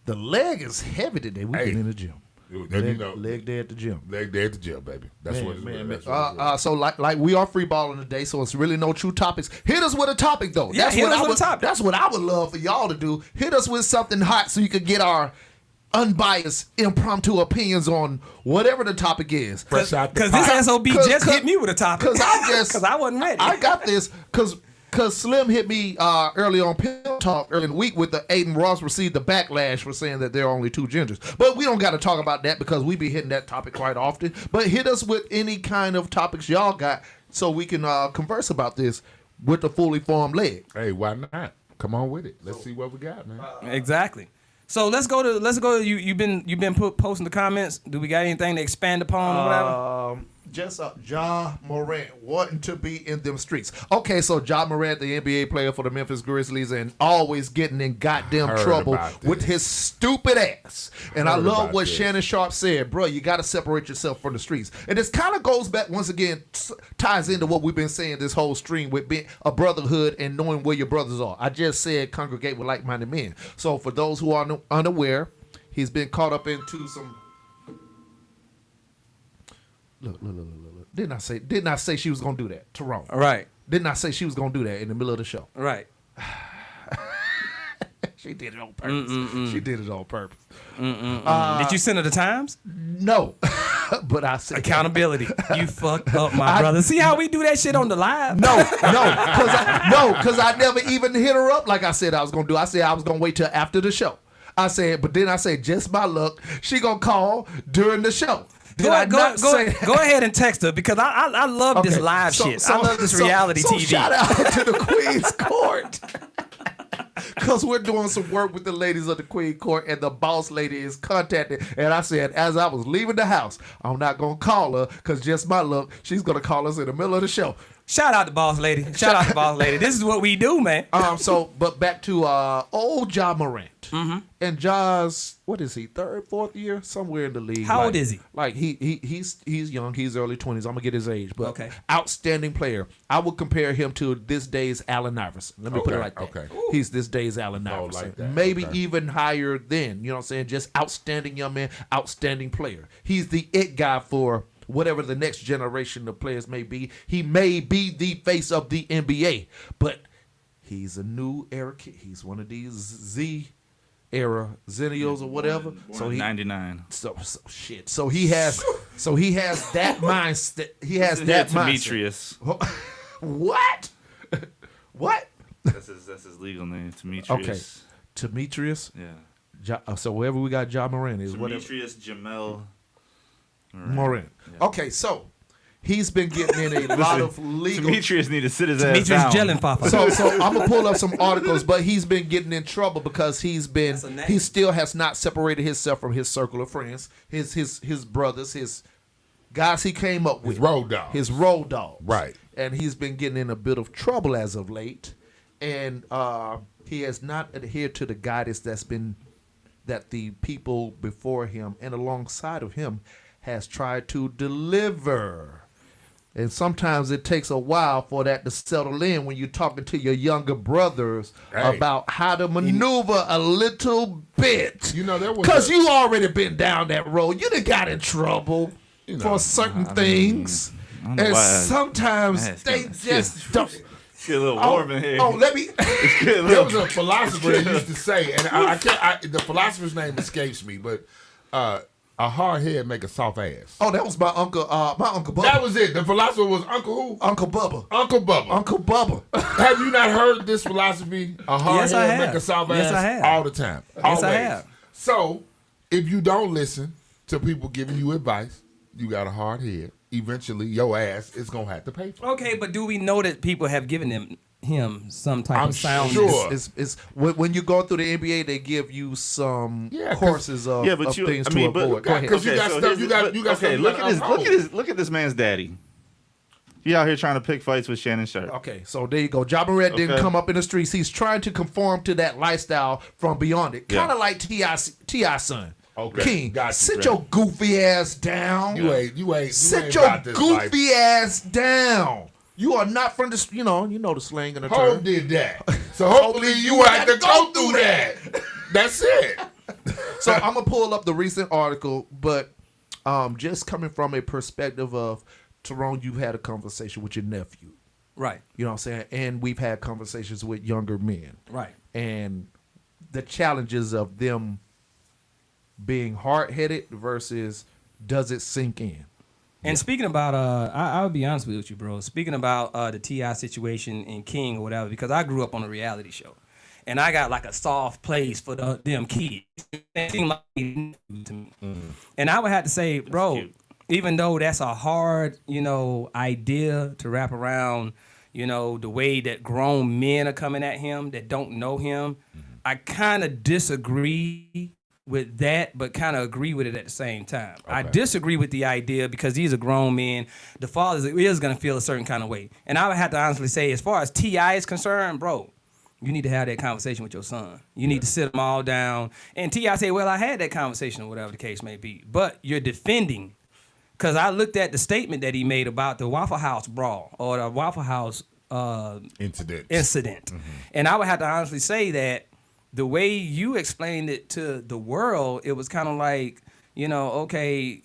the leg is heavy today. We've been in the gym. Leg day at the gym. Leg day at the gym, baby. That's what it is. So like we are free balling today, so it's really no true topics. Hit us with a topic though. Yeah, hit us with a topic. That's what I would love for y'all to do. Hit us with something hot so you can get our unbiased, impromptu opinions on whatever the topic is. Because this SOB just hit me with a topic. Because I wasn't ready. I got this because Slim hit me early on Pill Talk early in the week with the Aiden Ross received the backlash for saying that there are only two genders. But we don't got to talk about that because we be hitting that topic quite often. But hit us with any kind of topics y'all got so we can converse about this with the fully formed leg. Hey, why not? Come on with it. Let's see what we got, man. Exactly. So let's go to you've been posting the comments. Do we got anything to expand upon or whatever? Just Ja Morant wanting to be in them streets. Okay, so Ja Morant, the NBA player for the Memphis Grizzlies, and always getting in goddamn trouble with his stupid ass. And I love what Shannon Sharp said, bro, you got to separate yourself from the streets. And this kind of goes back, once again, ties into what we've been saying this whole stream with being a brotherhood and knowing where your brothers are. I just said congregate with like-minded men. So for those who are unaware, he's been caught up into some... Look. Didn't I say she was gonna do that? Tyrone. All right. Didn't I say she was gonna do that in the middle of the show? Right. She did it on purpose. She did it on purpose. Did you send her the times? No. But I said accountability. You fucked up, my brother. See how we do that shit on the live? No, because I never even hit her up like I said I was gonna do. I said I was gonna wait till after the show. But then I said, just my luck, she gonna call during the show. Go ahead and text her because I love this live shit. I love this reality TV. Shout out to the Queen's Court. Because we're doing some work with the ladies of the Queen Court and the boss lady is contacted. And I said, as I was leaving the house, I'm not going to call her because just my luck, she's going to call us in the middle of the show. Shout out to boss lady. This is what we do, man. But back to old Ja Morant. Mm-hmm. And Ja's, what is he, third, fourth year? Somewhere in the league. How old is he? Like he's young. He's early 20s. I'm going to get his age. But outstanding player. I would compare him to this day's Allen Iverson. Let me put it like that. Okay. He's this day's Allen Iverson. Like that. Maybe even higher than, you know what I'm saying? Just outstanding young man, outstanding player. He's the it guy for whatever the next generation of players may be. He may be the face of the NBA, but he's a new era kid. He's one of these Z era Zennials or whatever. So he 99. So shit. So he has that mindset. He has that Demetrius. mindset. What? What? That's his legal name, Demetrius. Okay. Demetrius? Yeah. So wherever we got Ja Morant is Demetrius Jamel Morant. Yeah. Okay, so he's been getting in a lot of legal. Demetrius need to sit his ass down. Demetrius Papa. So I'm gonna pull up some articles, but he's been getting in trouble because he still has not separated himself from his circle of friends, his brothers, his guys he came up with. His road dogs. His road dogs. Right. And he's been getting in a bit of trouble as of late. And he has not adhered to the guidance that the people before him and alongside of him has tried to deliver. And sometimes it takes a while for that to settle in when you're talking to your younger brothers about how to maneuver a little bit. You know, there was because you already been down that road. You done got in trouble for certain things. And sometimes they just don't. It's getting a little warm in here. Oh, let me. There was a philosopher that used to say, and I can't. The philosopher's name escapes me, but a hard head make a soft ass. Oh, that was my uncle. My uncle Bubba. That was it. The philosopher was Uncle who? Uncle Bubba. Uncle Bubba. Uncle Bubba. Have you not heard this philosophy? A hard Yes, I head have. make a soft ass. Yes, I have. All the time. Yes, I Always. have. So, if you don't listen to people giving you advice, you got a hard head. Eventually, your ass is gonna have to pay for it. Okay, but do we know that people have given him some type I'm of sound? sure. It's when you go through the NBA, they give you some 'cause- courses of things to avoid. Go ahead. Because you got stuff. You got stuff. Okay, you look gotta at this. uphold. Look at this man's daddy. He out here trying to pick fights with Shannon Sharp. Okay, so there you go. Ja Morant didn't Okay. come up in the streets. He's trying to conform to that lifestyle from beyond it. Yeah. Kind of like T.I. son. Okay, King, got you. sit your goofy ass down. You ain't. Sit you your ain't about this life. goofy ass down. You are not from the, you know the slang and the Hov term. did that. So hopefully you have to go through that. That's it. So I'm gonna pull up the recent article, but just coming from a perspective of Tyrone, you had a conversation with your nephew. Right, You know what I'm saying? And we've had conversations with younger men. right. And the challenges of them being hard-headed versus does it sink in? And speaking about, I'll be honest with you, bro. Speaking about the T.I. situation in King or whatever, because I grew up on a reality show, and I got like a soft place for them kids. It seemed like to me. And I would have to say, bro, cute. even though that's a hard, idea to wrap around, the way that grown men are coming at him that don't know him, I kind of disagree with that, but kind of agree with it at the same time. I disagree with the idea because these are grown men. The father is going to feel a certain kind of way. And I would have to honestly say, as far as T.I. is concerned, bro, you need to have that conversation with your son. You need to sit them all down. And T.I. say, well, I had that conversation or whatever the case may be. But you're defending. Because I looked at the statement that he made about the Waffle House brawl or the Waffle House Incident. And I would have to honestly say that the way you explained it to the world, it was kind of like, okay,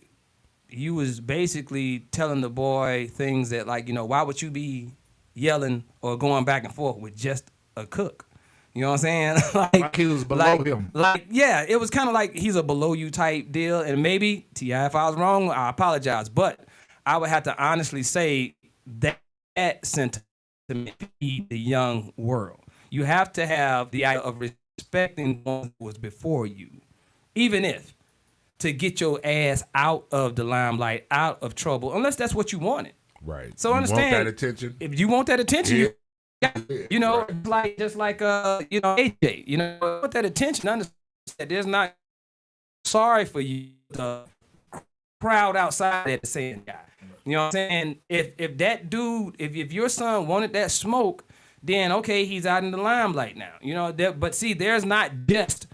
you was basically telling the boy things that like, why would you be yelling or going back and forth with just a cook? You know what I'm saying? Like he was below him. Like, yeah, it was kind of like he's a below you type deal. And maybe, T.I., if I was wrong, I apologize. But I would have to honestly say that sentiment feed the young world. You have to have the idea of respecting the one who was before you, even if to get your ass out of the limelight, out of trouble, unless that's what you wanted. Right. So you understand want that attention? If you want that attention, just like AJ, you want that attention. Understand there's not sorry for you the crowd outside at the same guy. You know what I'm saying? If that dude, if your son wanted that smoke, then okay, he's out in the limelight now. But see, there's not just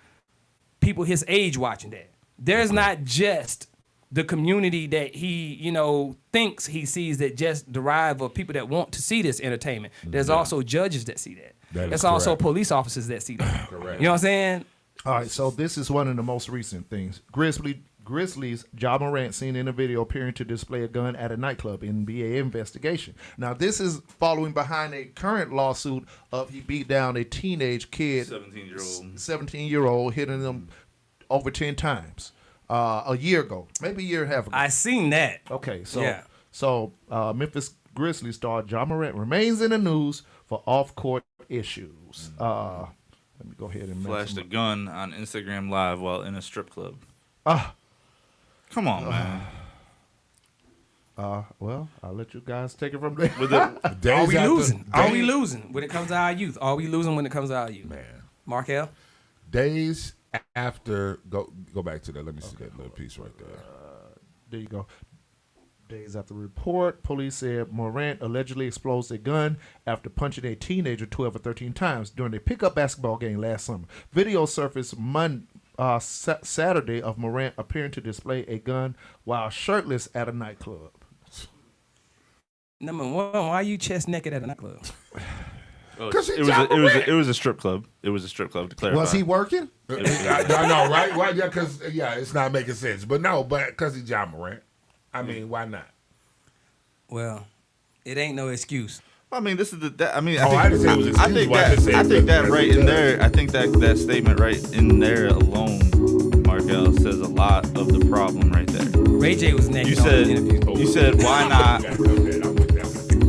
people his age watching that. There's not just the community that he, thinks he sees that just derive of people that want to see this entertainment. There's also judges that see that. There's also police officers that see that. Correct. You know what I'm saying? All right, so this is one of the most recent things. Grizzlies, Ja Morant seen in a video appearing to display a gun at a nightclub. NBA investigation. Now, this is following behind a current lawsuit of he beat down a teenage kid, 17-year-old, hitting them over 10 times a year ago, maybe a year and a half ago. I seen that. Okay, so Yeah. Memphis Grizzlies star Ja Morant remains in the news for off-court issues. Let me go ahead and Flashed a gun on Instagram Live while in a strip club. Ah. Come on, man. Well, I'll let you guys take it from there. Are we losing? Are we losing when it comes to our youth? Are we losing when it comes to our youth? Man. Markel? Days after, go back to that. Let me see that little piece right there. There you go. Days after the report, police said Morant allegedly exploded a gun after punching a teenager 12 or 13 times during a pickup basketball game last summer. Video surfaced Saturday of Morant appearing to display a gun while shirtless at a nightclub. Number one, why are you chest naked at a nightclub? It was a strip club. It was a strip club, to clarify. Was he working? I know, right? Well, yeah, because it's not making sense. But no, because he's John Morant. I mean, why not? Well, it ain't no excuse. I mean, this is I didn't say it was excusable. I think that right in there. I think that statement right in there alone, Markel, says a lot of the problem right there. Ray J was naked. You said why not?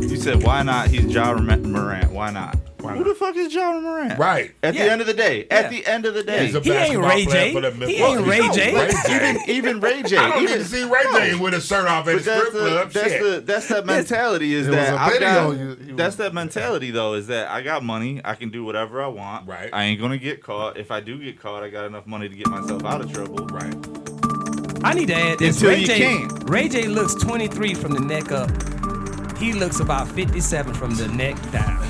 You said why not? He's Ja Morant. Why not? Who the fuck is Ja Morant? Right. At the end of the day. At the end of the day. He's a he ain't Ray J. He ain't Ray J. Even Ray J. I don't need to see Ray J with a shirt off at the strip club. That's that mentality. That's that mentality though. Is that I got money. I can do whatever I want. Right. I ain't gonna get caught. If I do get caught, I got enough money to get myself out of trouble. Right. I need to add this. Until you can't. Ray J looks 23 from the neck up. He looks about 57 from the neck down.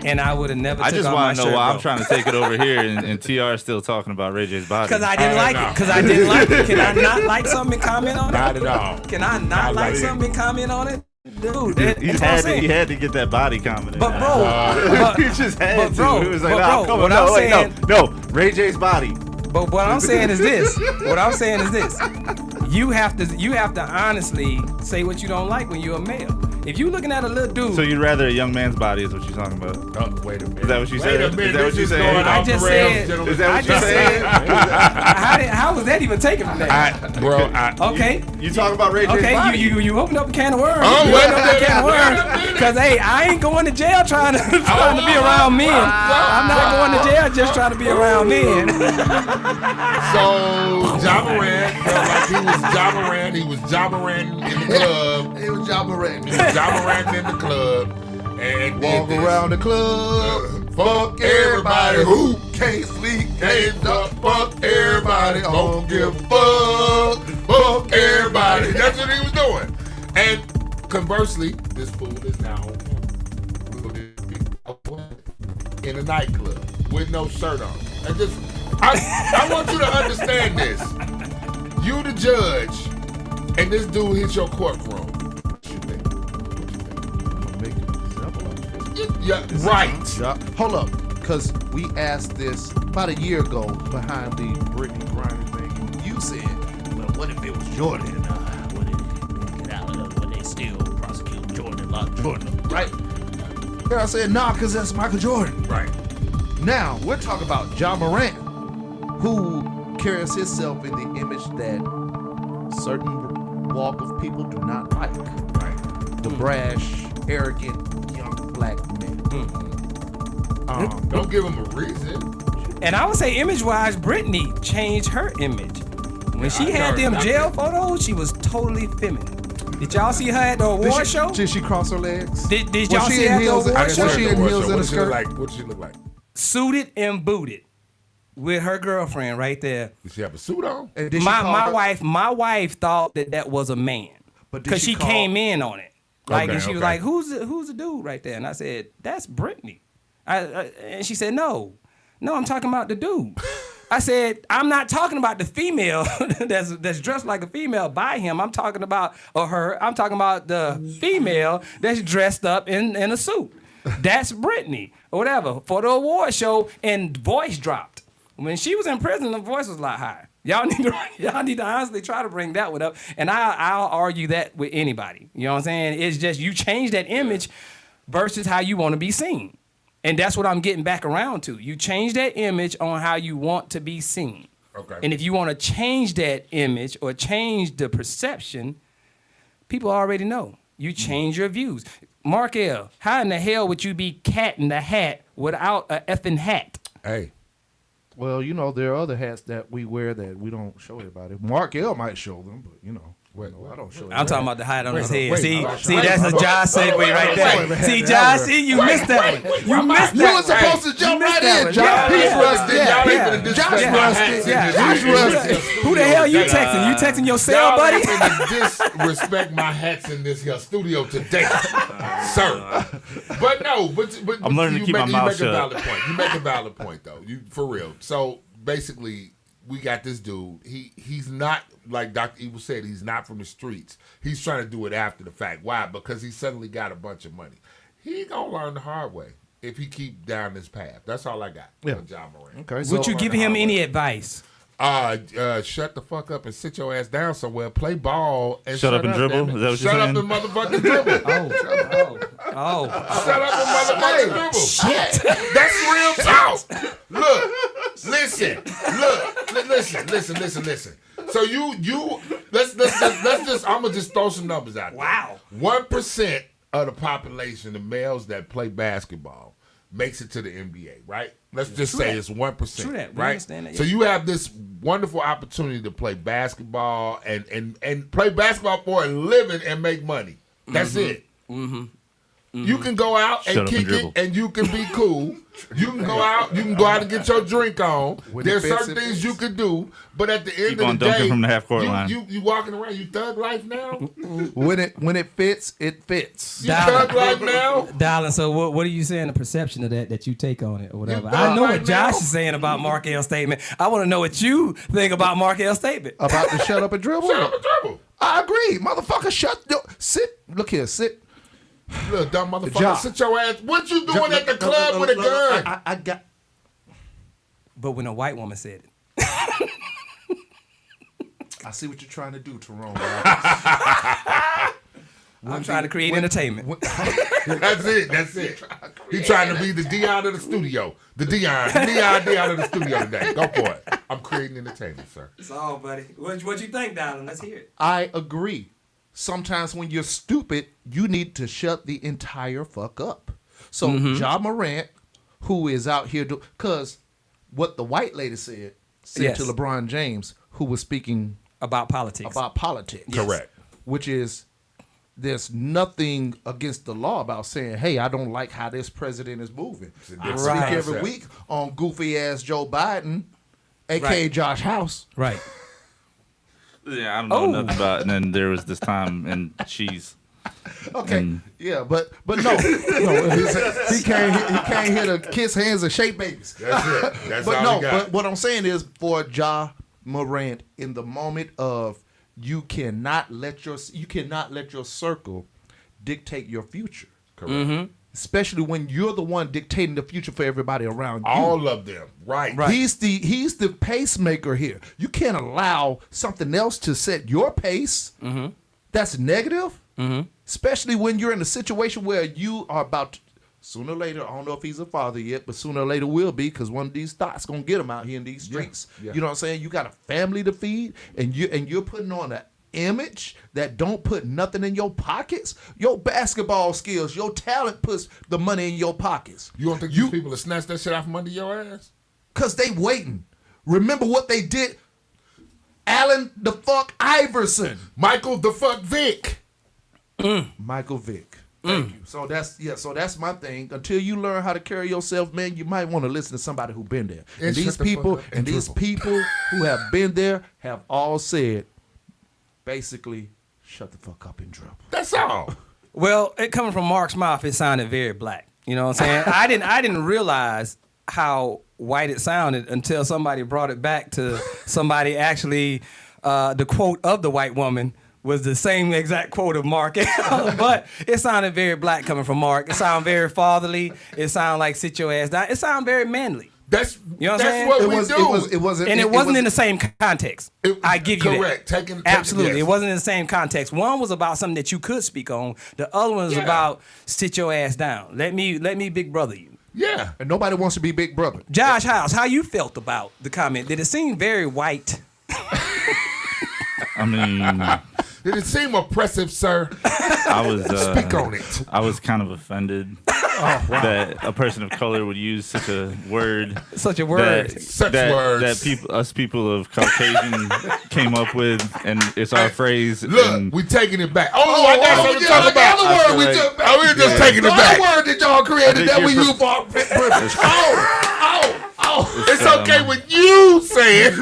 And I would have never. I just want to know why I'm trying to take it over here, and TR is still talking about Ray J's body. Because I didn't like it. Because I didn't like it. Can I not like something and comment on it? Not at all. Can I not like something and comment on it? Dude, he had to get that body comment. But bro, he just had to. He was like, no, Ray J's body. But what I'm saying is this. You have to honestly say what you don't like when you're a male. If you looking at a little dude, so you'd rather a young man's body is what you're talking about? Oh, wait a minute. Is that what you said? Wait a minute. Is that what you said? I just said. Is that what you said? How was that even taken from that? Okay. You talking about Ray J's body? You opened up a can of worms. Oh, wait a minute. Because hey, I ain't going to jail trying to be around men. I'm not going to jail just trying to be around men. So Ja Morant felt like he was Ja Morant. He was Ja Morant in the club. It was Ja Morant. He was Ja Morant in the club. And walk around the club. Fuck everybody who can't sleep, can't up. Fuck everybody. Don't give a fuck. Fuck everybody. That's what he was doing. And conversely, this fool is now in a nightclub with no shirt on. And just, I want you to understand this. You the judge, and this dude hits your courtroom. What you think? Make an example of this. Yeah, right. Hold up, because we asked this about a year ago behind the Britney Griner thing. You said, well, what if it was Jordan? When they still prosecute Jordan, like Jordan, right? Yeah, I said, nah, because that's Michael Jordan. Right. Now, we're talking about Ja Morant, who carries himself in the image that certain walk of people do not like. Right. The brash, arrogant, young black men. Don't give him a reason. And I would say image-wise, Britney changed her image. When she had them jail photos, she was totally feminine. Did y'all see her at the award show? Did she cross her legs? Did y'all see her at the award show? Was she in heels and a skirt? What did she look like? Suited and booted with her girlfriend right there. Did she have a suit on? My wife thought that was a man because she came in on it. Like, and she was like, "Who's the dude right there?" And I said, "That's Britney." And she said, "No, I'm talking about the dude." I said, "I'm not talking about the female that's dressed like a female by him. I'm talking about her. I'm talking about the female that's dressed up in a suit. That's Britney or whatever for the award show." And voice dropped when she was in prison. The voice was a lot higher. Y'all need to honestly try to bring that one up. And I'll argue that with anybody. You know what I'm saying? It's just you change that image versus how you want to be seen. And that's what I'm getting back around to. You change that image on how you want to be seen. Okay. And if you want to change that image or change the perception, people already know. You change your views. Mark L., how in the hell would you be Cat in the Hat without a effing hat? Hey. Well, there are other hats that we wear that we don't show everybody. Mark L might show them, but Wait, I don't show I'm talking about the hat on his head. wait, See, wait, see, wait, that's a wait, Josh wait, segue wait, right wait, there. wait, See, Josh, see, you missed that one. You missed You that were one. supposed to jump missed right that in, one. Josh. Yeah, He's yeah. rusty. Y'all Yeah. ain't finna Josh disrespect my rusty. hats in Yeah. this Josh studio rusty. Who the hell you today. texting? You texting your cell, Y'all buddy? ain't finna disrespect my hats in this here studio today, sir. But no, but I'm learning to keep my mouth You make a shut. valid point. You make a valid point though. You for real. So basically, we got this dude. He's not like Dr. Evil said. He's not from the streets. He's trying to do it after the fact. Why? Because he suddenly got a bunch of money. He gonna learn the hard way if he keep down this path. That's all I got. Yeah. On John Moran. Okay, Would you give him any advice? Shut the fuck up and sit your ass down somewhere. Play ball and Shut up and dribble? damn it. Is that what you're Shut up saying? and motherfucking dribble. Oh. Shut up and motherfucking dribble. Shit. That's real talk. Look, listen. So you let's just I'm gonna just throw some numbers out there. Wow. 1% of the population, the males that play basketball, makes it to the NBA, right? Let's just say it's 1%. True that. We right? understand that, So yeah. you have this wonderful opportunity to play basketball and play basketball for a living and make money. That's it. You can go out Shut and up and kick it, dribble. and you can be cool. You can go out. You can go out and get your drink on. When There's it fits, certain it things fits. you can do, but at the end Keep of on the dunking day, from the half-court line. You walking around. You thug life now. When it fits, it fits. You thug life now. Darling, so what are you saying, the perception of that you take on it or whatever? You I know right what Josh now. is saying about Mark L's statement. I want to know what you think about Mark L's statement. About the shut up and dribble. Shut up and dribble. I agree, motherfucker. Sit. Look here. Sit. Little dumb motherfucker. Josh. Sit your ass. What you doing at the club with a gun? I got. But when a white woman said it. I see what you're trying to do, Tyrone. I'm trying to create entertainment. That's it. He trying to be the Dion of the studio. The Dion of the studio today. Go for it. I'm creating entertainment, sir. It's all, buddy. What you think, darling? Let's hear it. I agree. Sometimes when you're stupid, you need to shut the entire fuck up. So Ja Morant, who is out here because what the white lady said Yes. to LeBron James, who was speaking About politics. about politics. Correct. Which is there's nothing against the law about saying, hey, I don't like how this president is moving. I different speak Right. every concept. week on goofy ass Joe Biden, aka Right. Josh House. Right. Yeah, I don't know nothing about. And then there was this time in cheese. Okay, And- yeah, but no, he came here to kiss hands and shake babies. That's it. That's But all no, he got. but what I'm saying is for Ja Morant, in the moment of you cannot let your circle dictate your future. Correct. Especially when you're the one dictating the future for everybody around you. All of them. Right. He's the pacemaker here. You can't allow something else to set your pace. That's negative. Especially when you're in a situation where you are about to, sooner or later, I don't know if he's a father yet, but sooner or later will be, because one of these thoughts gonna get him out here in these streets. Yeah. You know what I'm saying? You got a family to feed, and you're putting on an image that don't put nothing in your pockets. Your basketball skills, your talent puts the money in your pockets. You don't think these people will snatch that shit out from under your ass? Cause they waiting. Remember what they did? Allen the fuck Iverson. Michael the fuck Vick. Michael Vick. Thank you. So that's my thing. Until you learn how to carry yourself, man, you might want to listen to somebody who been there. And And these shut the fuck people up and these dribble. people who have been there have all said, basically, shut the fuck up and dribble. That's all. Well, it coming from Mark's mouth, it sounded very black. You know what I'm saying? I didn't realize how white it sounded until somebody brought it back to somebody actually. The quote of the white woman was the same exact quote of Mark, but it sounded very black coming from Mark. It sounded very fatherly. It sounded like sit your ass down. It sounded very manly. That's You know what I'm that's saying? what It we was. do. It wasn't. And it wasn't in the same context. I give you correct. that. Absolutely. yes. It wasn't in the same context. One was about something that you could speak on. The other one was Yeah. about sit your ass down. Let me big brother you. Yeah. And nobody wants to be Big Brother. Josh House, how you felt about the comment? Did it seem very white? I mean, Did it seem oppressive, sir? I was. Speak on it. I was kind of offended. that a person of color would use such a word. Such a word. Such words. That us people of Caucasian came up with, and it's our phrase. Look, and we taking it back. Oh, I got something to talk about. Another word we like- took back. Oh, we're just taking it back. That word that y'all created I that we think use for It's okay when you say it.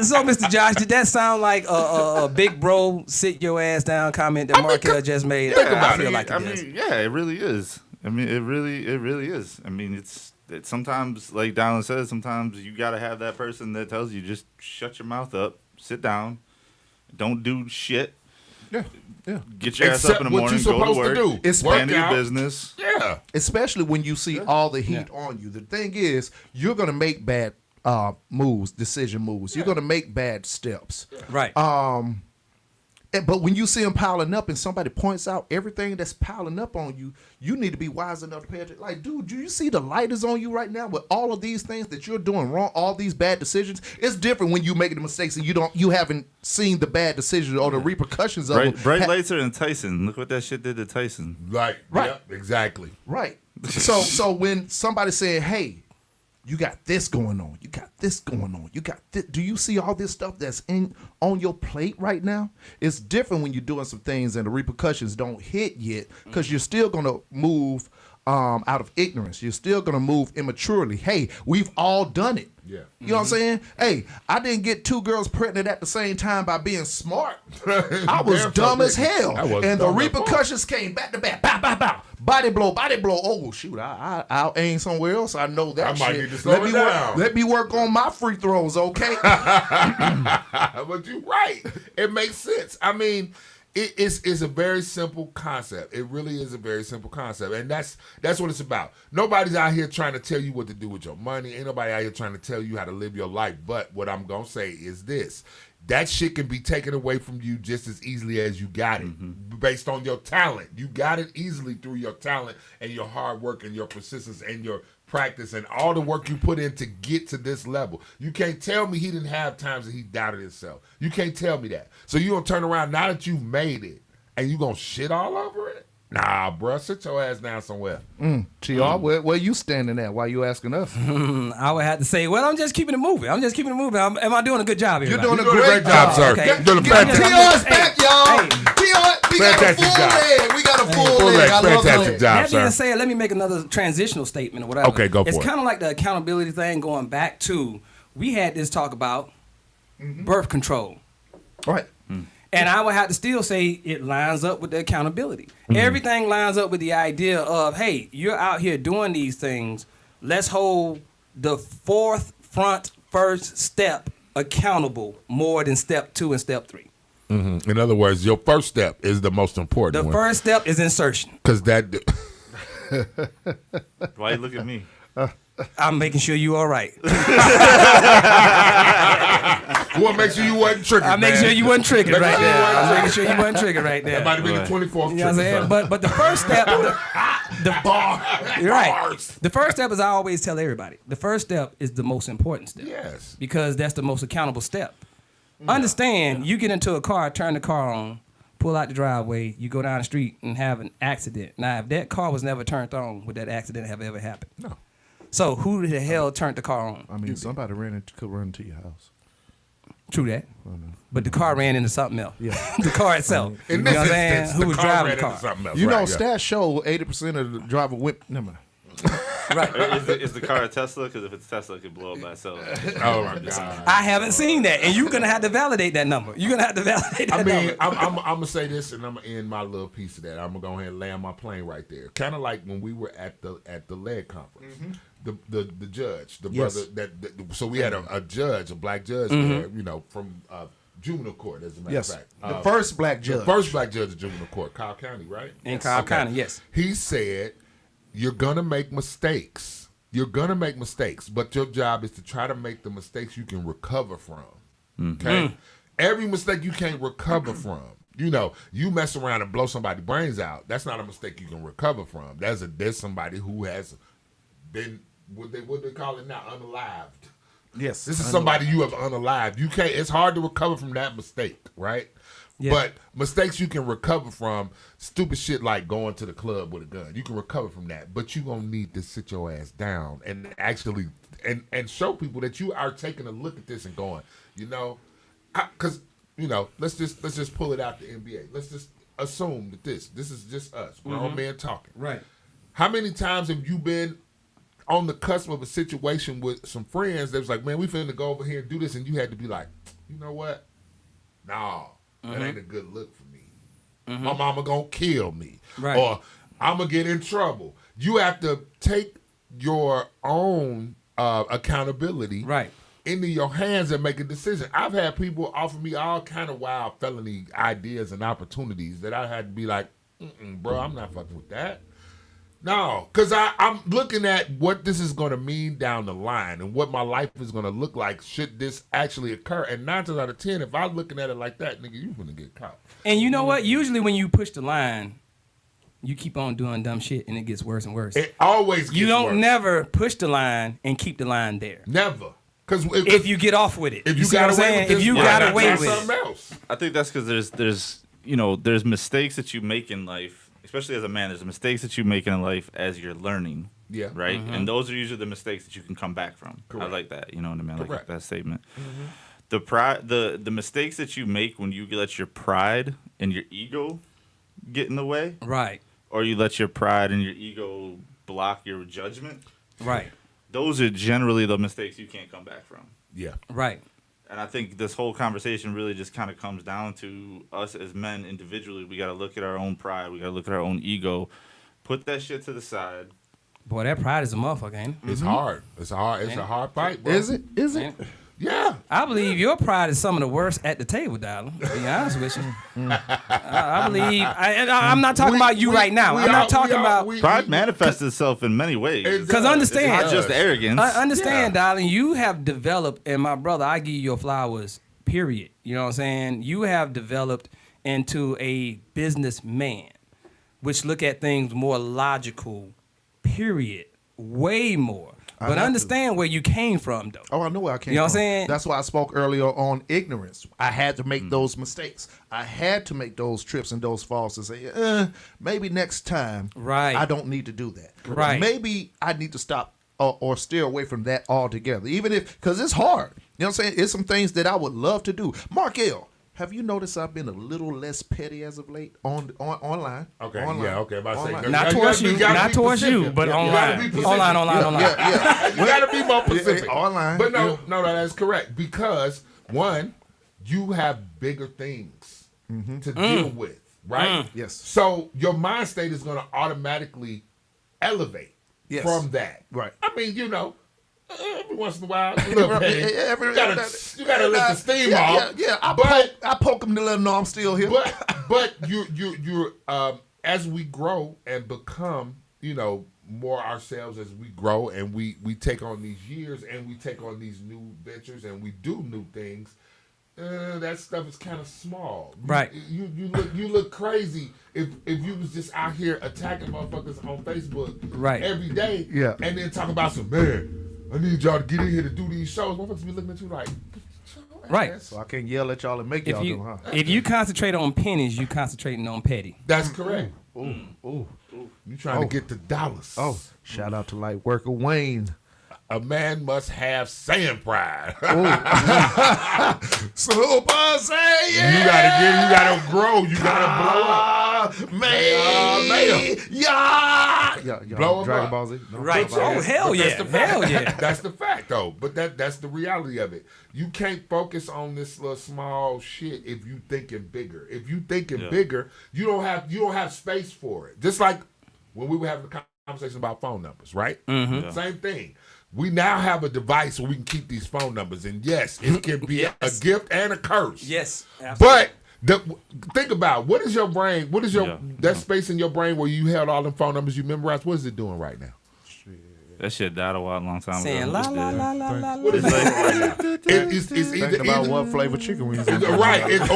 So, Mr. Josh, did that sound like a big bro sit your ass down comment that Markel just made? I feel like it is. Yeah, it really is. I mean, it really is. I mean, it's sometimes, like Dallin says, sometimes you got to have that person that tells you just shut your mouth up, sit down, don't do shit. Yeah. Get your ass Except up in the what morning, you go to supposed work, to do. It's stand work your out. business. Yeah. Especially when you see all the heat on you. The thing is, you're gonna make bad decision moves. You're gonna make bad steps. Right. But when you see them piling up and somebody points out everything that's piling up on you, you need to be wise enough to pay attention. Like, dude, do you see the light is on you right now with all of these things that you're doing wrong, all these bad decisions? It's different when you making the mistakes and you haven't seen the bad decisions or the repercussions of them. Bright lights are enticing. Look what that shit did to Tyson. Right. Right. Yep, exactly. Right. So when somebody's saying, hey, you got this going on, you got this going on, you got this. Do you see all this stuff that's on your plate right now? It's different when you're doing some things and the repercussions don't hit yet, because you're still going to move out of ignorance. You're still going to move immaturely. Hey, we've all done it. Yeah. You know what I'm saying? Hey, I didn't get 2 girls pregnant at the same time by being smart. I was Damn dumb sure as did. hell. I was And the dumb as repercussions came back to back. Bow, bow, bow. Body blow, body blow. Oh, shoot. I'll aim somewhere else. I know that I might shit. need to slow it down. Let me work on my free throws, okay? But you're right. It makes sense. I mean, it's a very simple concept. It really is a very simple concept. And that's what it's about. Nobody's out here trying to tell you what to do with your money. Ain't nobody out here trying to tell you how to live your life. But what I'm going to say is this. That shit can be taken away from you just as easily as you got it, based on your talent. You got it easily through your talent and your hard work and your persistence and your practice and all the work you put in to get to this level. You can't tell me he didn't have times that he doubted himself. You can't tell me that. So you gonna turn around now that you've made it and you gonna shit all over it? Nah, bruh, sit your ass down somewhere. TR, where you standing at? Why you asking us? I would have to say, well, I'm just keeping it moving. Am I doing a good job here? You're right? doing a You're doing a great job, sir. Okay. You're doing a TR's fantastic back, y'all. Hey. TR, we got a Fantastic full job. leg. We got a full full leg. leg. I love Fantastic that. job. That being sir. said, let me make another transitional statement or whatever. Okay, go for It's it. kind of like the accountability thing going back to, we had this talk about birth control. Right. And I would have to still say it lines up with the accountability. Everything lines up with the idea of, hey, you're out here doing these things. Let's hold the first step accountable more than step 2 and step 3. In other words, your first step is the most important The one. first step is insertion. Because that... Why you look at me? I'm making sure you all right. You want to make sure you wasn't triggered, I'm making man. sure you wasn't triggered Make right sure you there. wasn't I'm making sure you wasn't triggered right That there. might have been Right. the 24th You know what I'm saying? trigger. But the first step, You're right. Bars. The first step is, I always tell everybody, the first step is the most important step. Yes. Because that's the most accountable step. Understand, you get into a car, turn the car on, pull out the driveway, you go down the street and have an accident. Now, if that car was never turned on, would that accident have ever happened? No. So who the hell turned the car on? I mean, somebody could run into your house. True that. But the car ran into something else. Yeah. The car itself. In You this know what I'm saying? instance, Who the was car driving ran the into car? something else. You know, Right, yeah. stats show 80% of the driver whip. Never mind. Is the car a Tesla? Because if it's Tesla, it could blow up by itself. Oh, my God. I haven't seen that. And you're going to have to validate that number. You're going to have to validate that I mean, number. I'm going to say this, and I'm going to end my little piece of that. I'm going to go ahead and land my plane right there. Kind of like when we were at the leg conference. The judge, the Yes. brother, so we had a judge, a black judge there, you know, from juvenile court, as a matter Yes. of fact. The first black judge. The first black judge of juvenile court, Cobb County, right? In Cobb County, yes. He said, you're going to make mistakes. You're going to make mistakes, but your job is to try to make the mistakes you can recover from. Okay? Every mistake you can't recover from. You know, you mess around and blow somebody's brains out. That's not a mistake you can recover from. There's somebody who has been, what they call it now, unalived. Yes. This is somebody you have unalived. You can't. It's hard to recover from that mistake, right? Yeah. But mistakes you can recover from, stupid shit like going to the club with a gun. You can recover from that, but you gonna need to sit your ass down and actually and show people that you are taking a look at this and going, because let's just pull it out the NBA. Let's just assume that this is just us, grown men talking. Right. How many times have you been on the cusp of a situation with some friends that was like, man, we finna go over here and do this, and you had to be like, you know what? No, that ain't a good look for me. My mama gonna kill me. Right. Or I'm gonna get in trouble. You have to take your own accountability Right. into your hands and make a decision. I've had people offer me all kind of wild felony ideas and opportunities that I had to be like, bro, I'm not fucking with that. No, because I'm looking at what this is going to mean down the line and what my life is going to look like should this actually occur. And 9 times out of 10, if I'm looking at it like that, nigga, you're going to get caught. And you know what? Usually when you push the line, you keep on doing dumb shit and it gets worse and worse. It always gets You don't worse. never push the line and keep the line there. Never. Because If you get off with it. if you see got what I'm away saying? with this, If you why got not away try with it. something else? I think that's because there's mistakes that you make in life, especially as a man. There's mistakes that you make in life as you're learning. Yeah. Right. And those are usually the mistakes that you can come back from. Correct. I like that. You know what I mean? I like Correct. that statement. The pride, the mistakes that you make when you let your pride and your ego get in the way, Right. or you let your pride and your ego block your judgment. Right. Those are generally the mistakes you can't come back from. Yeah. Right. And I think this whole conversation really just kind of comes down to us as men individually. We got to look at our own pride. We got to look at our own ego. Put that shit to the side. Boy, that pride is a motherfucker, ain't it? It's hard. It's hard. It's a hard fight, bro. Is it? Is it? Ain't it? Yeah. I believe your pride is some of the worst at the table, darling. To be honest with you. I believe. I'm not talking about you right now. I'm not talking about. Pride manifests itself in many ways. It Because does. understand. It's not just arrogance. Understand, Yeah. darling, you have developed, and my brother, I give you your flowers, period. You know what I'm saying? You have developed into a businessman, which look at things more logical, period. Way more. I But have understand where you came from, though. Oh, I know where I came You know what from. I'm saying? That's why I spoke earlier on ignorance. I had to make those mistakes. I had to make those trips and those falls to say, maybe next time Right. I don't need to do that. Right. Maybe I need to stop or steer away from that altogether. Even if, because it's hard. You know what I'm saying? It's some things that I would love to do. Markel, have you noticed I've been a little less petty as of late online? Okay. Online. Yeah. Okay. About to say, Online. Not towards you, not towards you, but online. Online. Yeah. You got to be more specific. Online. But no, that's correct. Because, one, you have bigger things to deal with, right? Yes. So your mind state is going to automatically elevate Yes. from that. Right. I mean, every once in a while, you gotta let the steam off. Yeah. I poke them to let them know I'm still here. But you're as we grow and become, more ourselves as we grow and we take on these years and we take on these new ventures and we do new things. That stuff is kind of small. Right. You look crazy if you was just out here attacking motherfuckers on Facebook Right. every day. Yeah. And then talk about some, man, I need y'all to get in here to do these shows. Motherfuckers be looking at you like, Right. So I can't yell at y'all and make y'all do, huh? If you concentrate on pennies, you concentrating on petty. That's correct. Ooh. You trying to get the dollars. Oh, shout out to light worker Wayne. A man must have sand pride. Super Saiyan. You gotta grow. You gotta blow up. Man. Yeah. Blow 'em Dragon up. Ball Z. No, Right. Dragon Ball Oh, Z. hell But yeah. that's the fact. Hell yeah. That's the fact, though. But that's the reality of it. You can't focus on this little small shit if you thinking bigger. If you thinking bigger, you don't have space for it. Just like when we were having a conversation about phone numbers, right? Mm-hmm. Same thing. We now have a device where we can keep these phone numbers, and yes, it can be a gift and a curse. Yes. Absolutely. But think about what is your brain? What is that space in your brain where you held all them phone numbers you memorized? What is it doing right now? That shit died a long time Saying ago. la It la did. la la la What la. is it right now? It's Thinking about what flavor chicken wings. Right,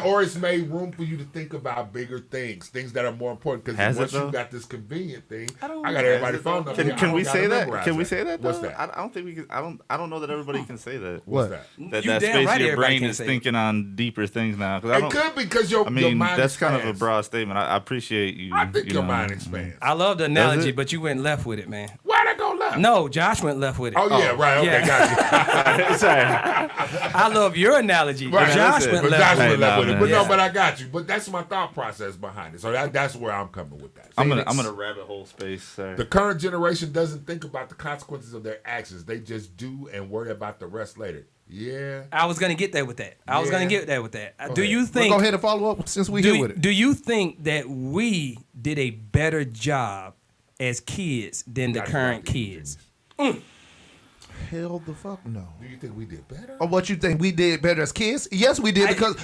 or it's made room for you to think about bigger things that are more important. Because Has it, once you though? got this convenient thing, I don't got know. everybody's phone number. here. I Can don't we gotta say that? memorize Can we say that? What's though? that? I don't think we can. I don't know that everybody can say that. What's that? That You that damn space right of your everybody brain can't is say it. thinking on deeper things now. 'Cause I It don't. could be because your I mean, mind that's kind of a expands. broad statement. I appreciate you. I think you your know. mind expands. I love the analogy, it? but you went left with it, man. Why'd I go left? No, Josh went left with it. Oh yeah, right. Okay, Yeah. got you. Sorry. I love your analogy, but Right, Josh listen, went But left Josh with it. went left with it. man. But Yeah. no, but I got you. But that's my thought process behind it. So that's where I'm coming with that. I'm gonna rabbit hole space. Sorry. The current generation doesn't think about the consequences of their actions. They just do and worry about the rest later. Yeah. I was gonna get there with that. I was Yeah. gonna get there with that. Do ahead. you Well, think? go ahead and follow up since we here with it. Do you think that we did a better job as kids than the Gotta current drop these kids? Hell the fuck no. Do you think we did better? Or what you think we did better as kids? Yes, we did because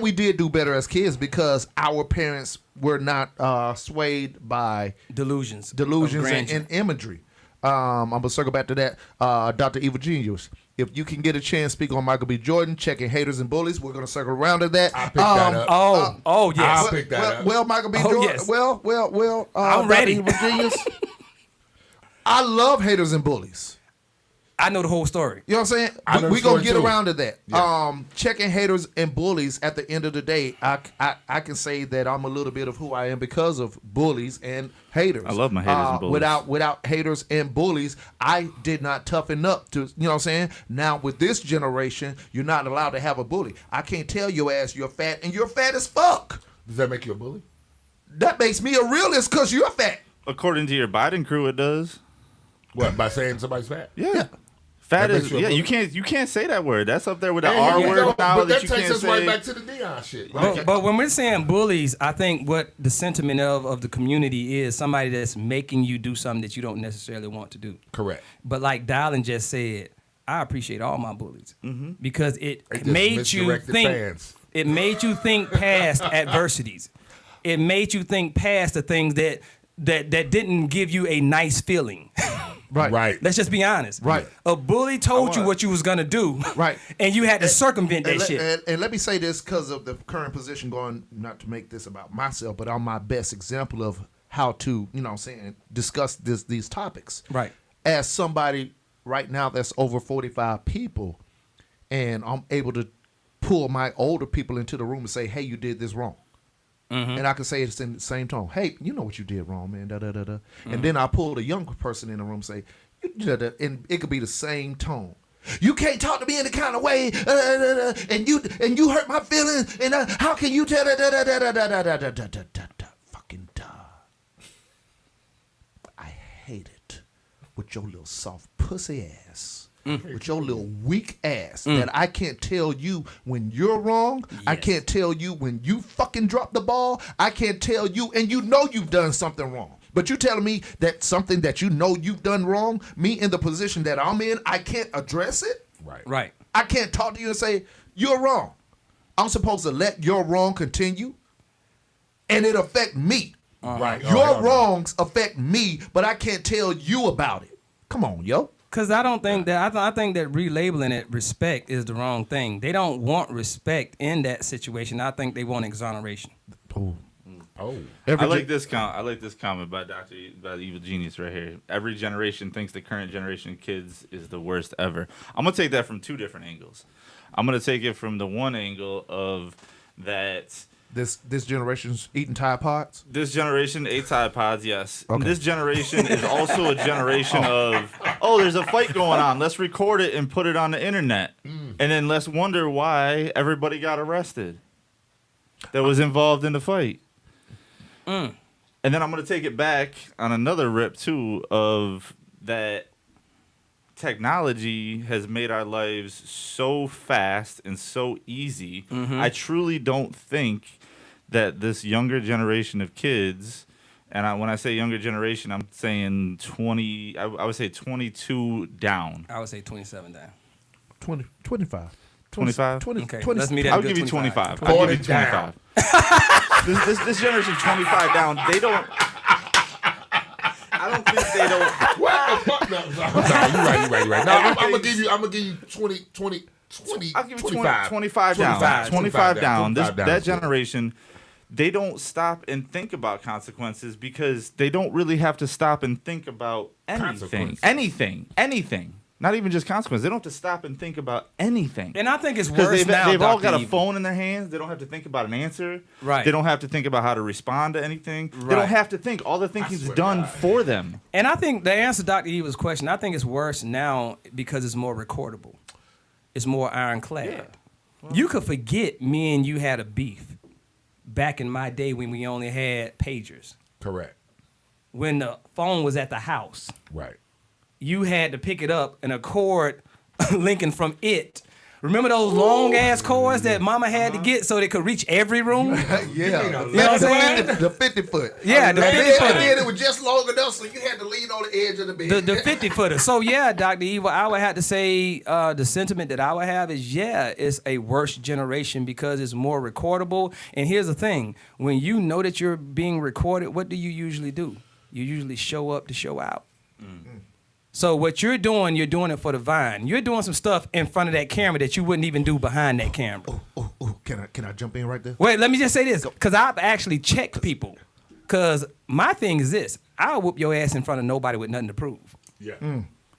we did do better as kids because our parents were not swayed by Delusions of delusions grandeur. and imagery. I'm gonna circle back to that. Dr. Evil Genius. If you can get a chance, speak on Michael B. Jordan, checking haters and bullies. We're gonna circle around to that. I picked that up. Oh yes. I'll pick that up. Well, Michael B. Oh, Jordan. yes. Well. I'm Dr. ready. Evil Genius. I love haters and bullies. I know the whole story. You know what I'm saying? I know We the gonna story, get too. around to that. Yeah. Checking haters and bullies. At the end of the day, I can say that I'm a little bit of who I am because of bullies and haters. I love my haters and bullies. Without haters and bullies, I did not toughen up to. You know what I'm saying? Now with this generation, you're not allowed to have a bully. I can't tell your ass you're fat and you're fat as fuck. Does that make you a bully? That makes me a realist because you're fat. According to your Biden crew, it does. What, by saying somebody's fat? Yeah. Fat That makes is you a bully? you can't say that word. That's up there with the Hey, R you word don't- now but that that you takes can't us right say. back to the Dion shit. Right? But when we're saying bullies, I think what the sentiment of the community is somebody that's making you do something that you don't necessarily want to do. Correct. But like Dylan just said, I appreciate all my bullies because it They just made you misdirected think. fans. It made you think past adversities. It made you think past the things that didn't give you a nice feeling. Right. Let's just be honest. Right. A bully told you what you was gonna do. Right. And you had to circumvent that shit. And let me say this because of the current position going, not to make this about myself, but I'm my best example of how to, you know what I'm saying, discuss these topics. Right. As somebody right now that's over 45 people, and I'm able to pull my older people into the room and say, hey, you did this wrong. And I can say it in the same tone. Hey, you know what you did wrong, man. Da, da, da, da. And then I pull the younger person in the room and say, you did that. And it could be the same tone. You can't talk to me in the kind of way, and you hurt my feelings. And how can you tell fucking duh. I hate it with your little soft pussy ass. With your little weak ass that I can't tell you when you're wrong. I can't tell you when you fucking drop the ball. I can't tell you, and you know you've done something wrong. But you telling me that something that you know you've done wrong, me in the position that I'm in, I can't address it? Right. I can't talk to you and say, you're wrong. I'm supposed to let your wrong continue, and it affect me. Right. Your wrongs affect me, but I can't tell you about it. Come on, yo. Because I don't think that I think that relabeling it respect is the wrong thing. They don't want respect in that situation. I think they want exoneration. Oh. I like this comment by the Evil Genius right here. Every generation thinks the current generation of kids is the worst ever. I'm gonna take that from two different angles. I'm gonna take it from the one angle of that. This generation's eating Tide Pods? This generation ate Tide Pods, yes. Okay. This generation is also a generation of, there's a fight going on. Let's record it and put it on the internet. And then let's wonder why everybody got arrested that was involved in the fight. And then I'm going to take it back on another rip, too, of that technology has made our lives so fast and so easy. I truly don't think that this younger generation of kids, and when I say younger generation, I'm saying 20, I would say 22 down. I would say 27 down. 25. 25? 20, Okay, 20, let's meet at I'll good give you 25. 25. I'll give 40 you 25. This generation 25 down, they don't. I don't think they don't. What the fuck? No, you're right. No, I'm gonna give you 20. I'll give you 25. 25 down. 25 down. 25 down. That generation, they don't stop and think about consequences because they don't really have to stop and think about anything. Anything. Not even just consequences. They don't have to stop and think about anything. And I think it's worse Because now. they've all got a Evil. phone in their hands. They don't have to think about an answer. Right. They don't have to think about how to respond to anything. They Right. don't have to think. All the thinking's swear to done God. for them. And I think the answer to Dr. Evil's question, I think it's worse now because it's more recordable. It's more ironclad. You could forget me and you had a beef back in my day when we only had pagers. Correct. When the phone was at the house, Right. you had to pick it up and a cord linking from it. Remember those long ass cords that mama had to get so they could reach every room? Yeah. You know what I'm saying? The 50 foot. Yeah, the 50 And footer. then it was just long enough so you had to lean on the edge of the bed. The 50 footer. So yeah, Dr. Evil, I would have to say the sentiment that I would have is it's a worse generation because it's more recordable. And here's the thing: when you know that you're being recorded, what do? You usually show up to show out. So what you're doing it for the vine. You're doing some stuff in front of that camera that you wouldn't even do behind that camera. Oh, can I jump in right there? Wait, let me just say this, because I've actually checked people. Because my thing is this: I'll whoop your ass in front of nobody with nothing to prove. Yeah.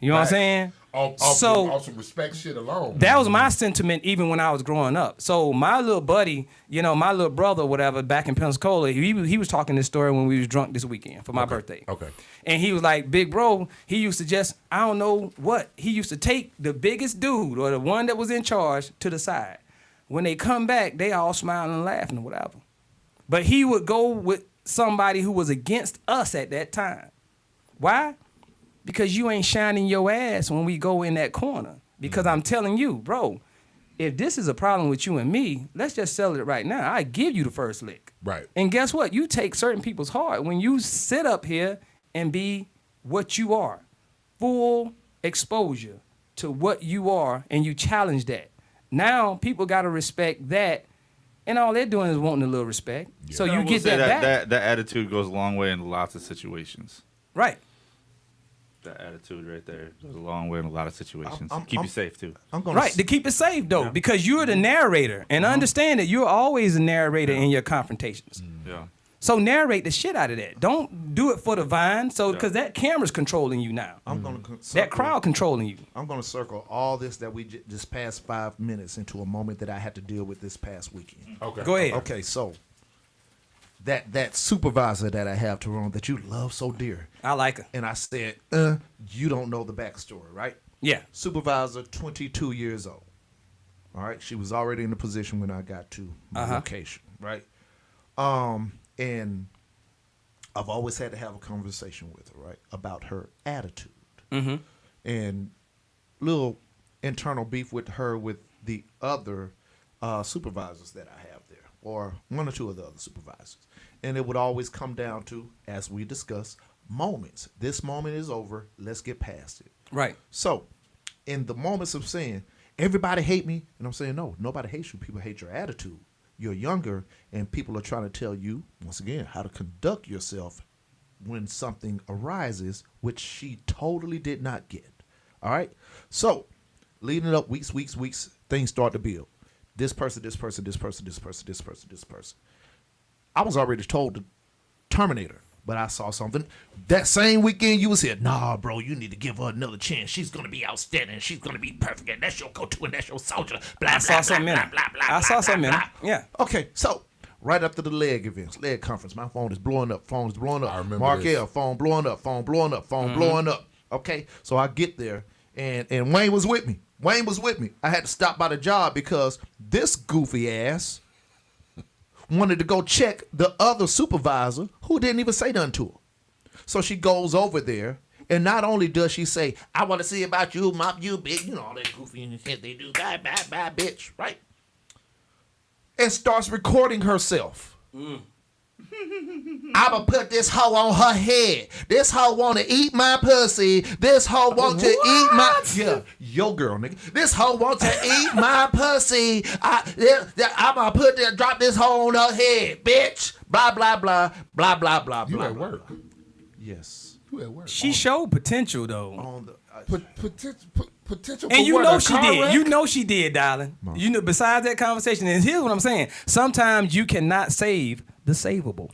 You know what I'm saying? Off some respect shit alone. That was my sentiment even when I was growing up. So my little buddy, my little brother, whatever, back in Pensacola, he was talking this story when we was drunk this weekend for my birthday. Okay. And he was like, big bro, he used to just, I don't know what, he used to take the biggest dude or the one that was in charge to the side. When they come back, they all smiling and laughing or whatever. But he would go with somebody who was against us at that time. Why? Because you ain't shining your ass when we go in that corner. Because I'm telling you, bro, if this is a problem with you and me, let's just settle it right now. I give you the first lick. Right. And guess what? You take certain people's heart when you sit up here and be what you are. Full exposure to what you are, and you challenge that. Now people got to respect that, and all they're doing is wanting a little respect. Yeah. So you get that back. That attitude goes a long way in lots of situations. Right. That attitude right there goes a long way in a lot of situations. Keep you safe too. To keep it safe though, because you're the narrator, and understand that you're always a narrator in your confrontations. Yeah. So narrate the shit out of that. Don't do it for the vine, because that camera's controlling you now. I'm gonna that crowd controlling you. I'm gonna circle all this that we just past 5 minutes into a moment that I had to deal with this past weekend. Okay. Go ahead. Okay, so that supervisor that I have, Tyrone, that you love so dear. I like her. And I said, you don't know the backstory, right? Yeah. Supervisor, 22 years old. All right, she was already in the position when I got to my location, right? And I've always had to have a conversation with her, right, about her attitude. Mm-hmm. And little internal beef with her with the other supervisors that I have there, or one or two of the other supervisors. And it would always come down to, as we discuss, moments. This moment is over. Let's get past it. Right. So, in the moments of saying, everybody hate me, and I'm saying, no, nobody hates you. People hate your attitude. You're younger, and people are trying to tell you, once again, how to conduct yourself when something arises, which she totally did not get. All right? So, leading up weeks, things start to build. This person. I was already told to terminate her, but I saw something. That same weekend you was here, nah, bro, you need to give her another chance. She's going to be outstanding. She's going to be perfect. And that's your go-to, and that's your soldier. I saw something in her. I saw something in her. Yeah. Okay, so right after the leg conference, my phone is blowing up. I remember Markel, this. phone blowing up. Okay, so I get there, and Wayne was with me. I had to stop by the job because this goofy ass wanted to go check the other supervisor who didn't even say nothing to her. So she goes over there, and not only does she say, I want to see about you, mop you, big, all that goofy shit they do, bye, bitch, right? And starts recording herself. I'ma put this hoe on her head. This hoe want to eat my pussy. This hoe want to eat my... Yeah, yo girl, nigga. This hoe want to eat my pussy. I'ma drop this hoe on her head, bitch. Blah, blah, blah, blah, blah, blah, You blah. at work. Yes. You at work. She showed potential though. On the Potential. And for you what, know a she car did. wreck? You know she did, darling. You know, besides that conversation, and here's what I'm saying. Sometimes you cannot save the savable.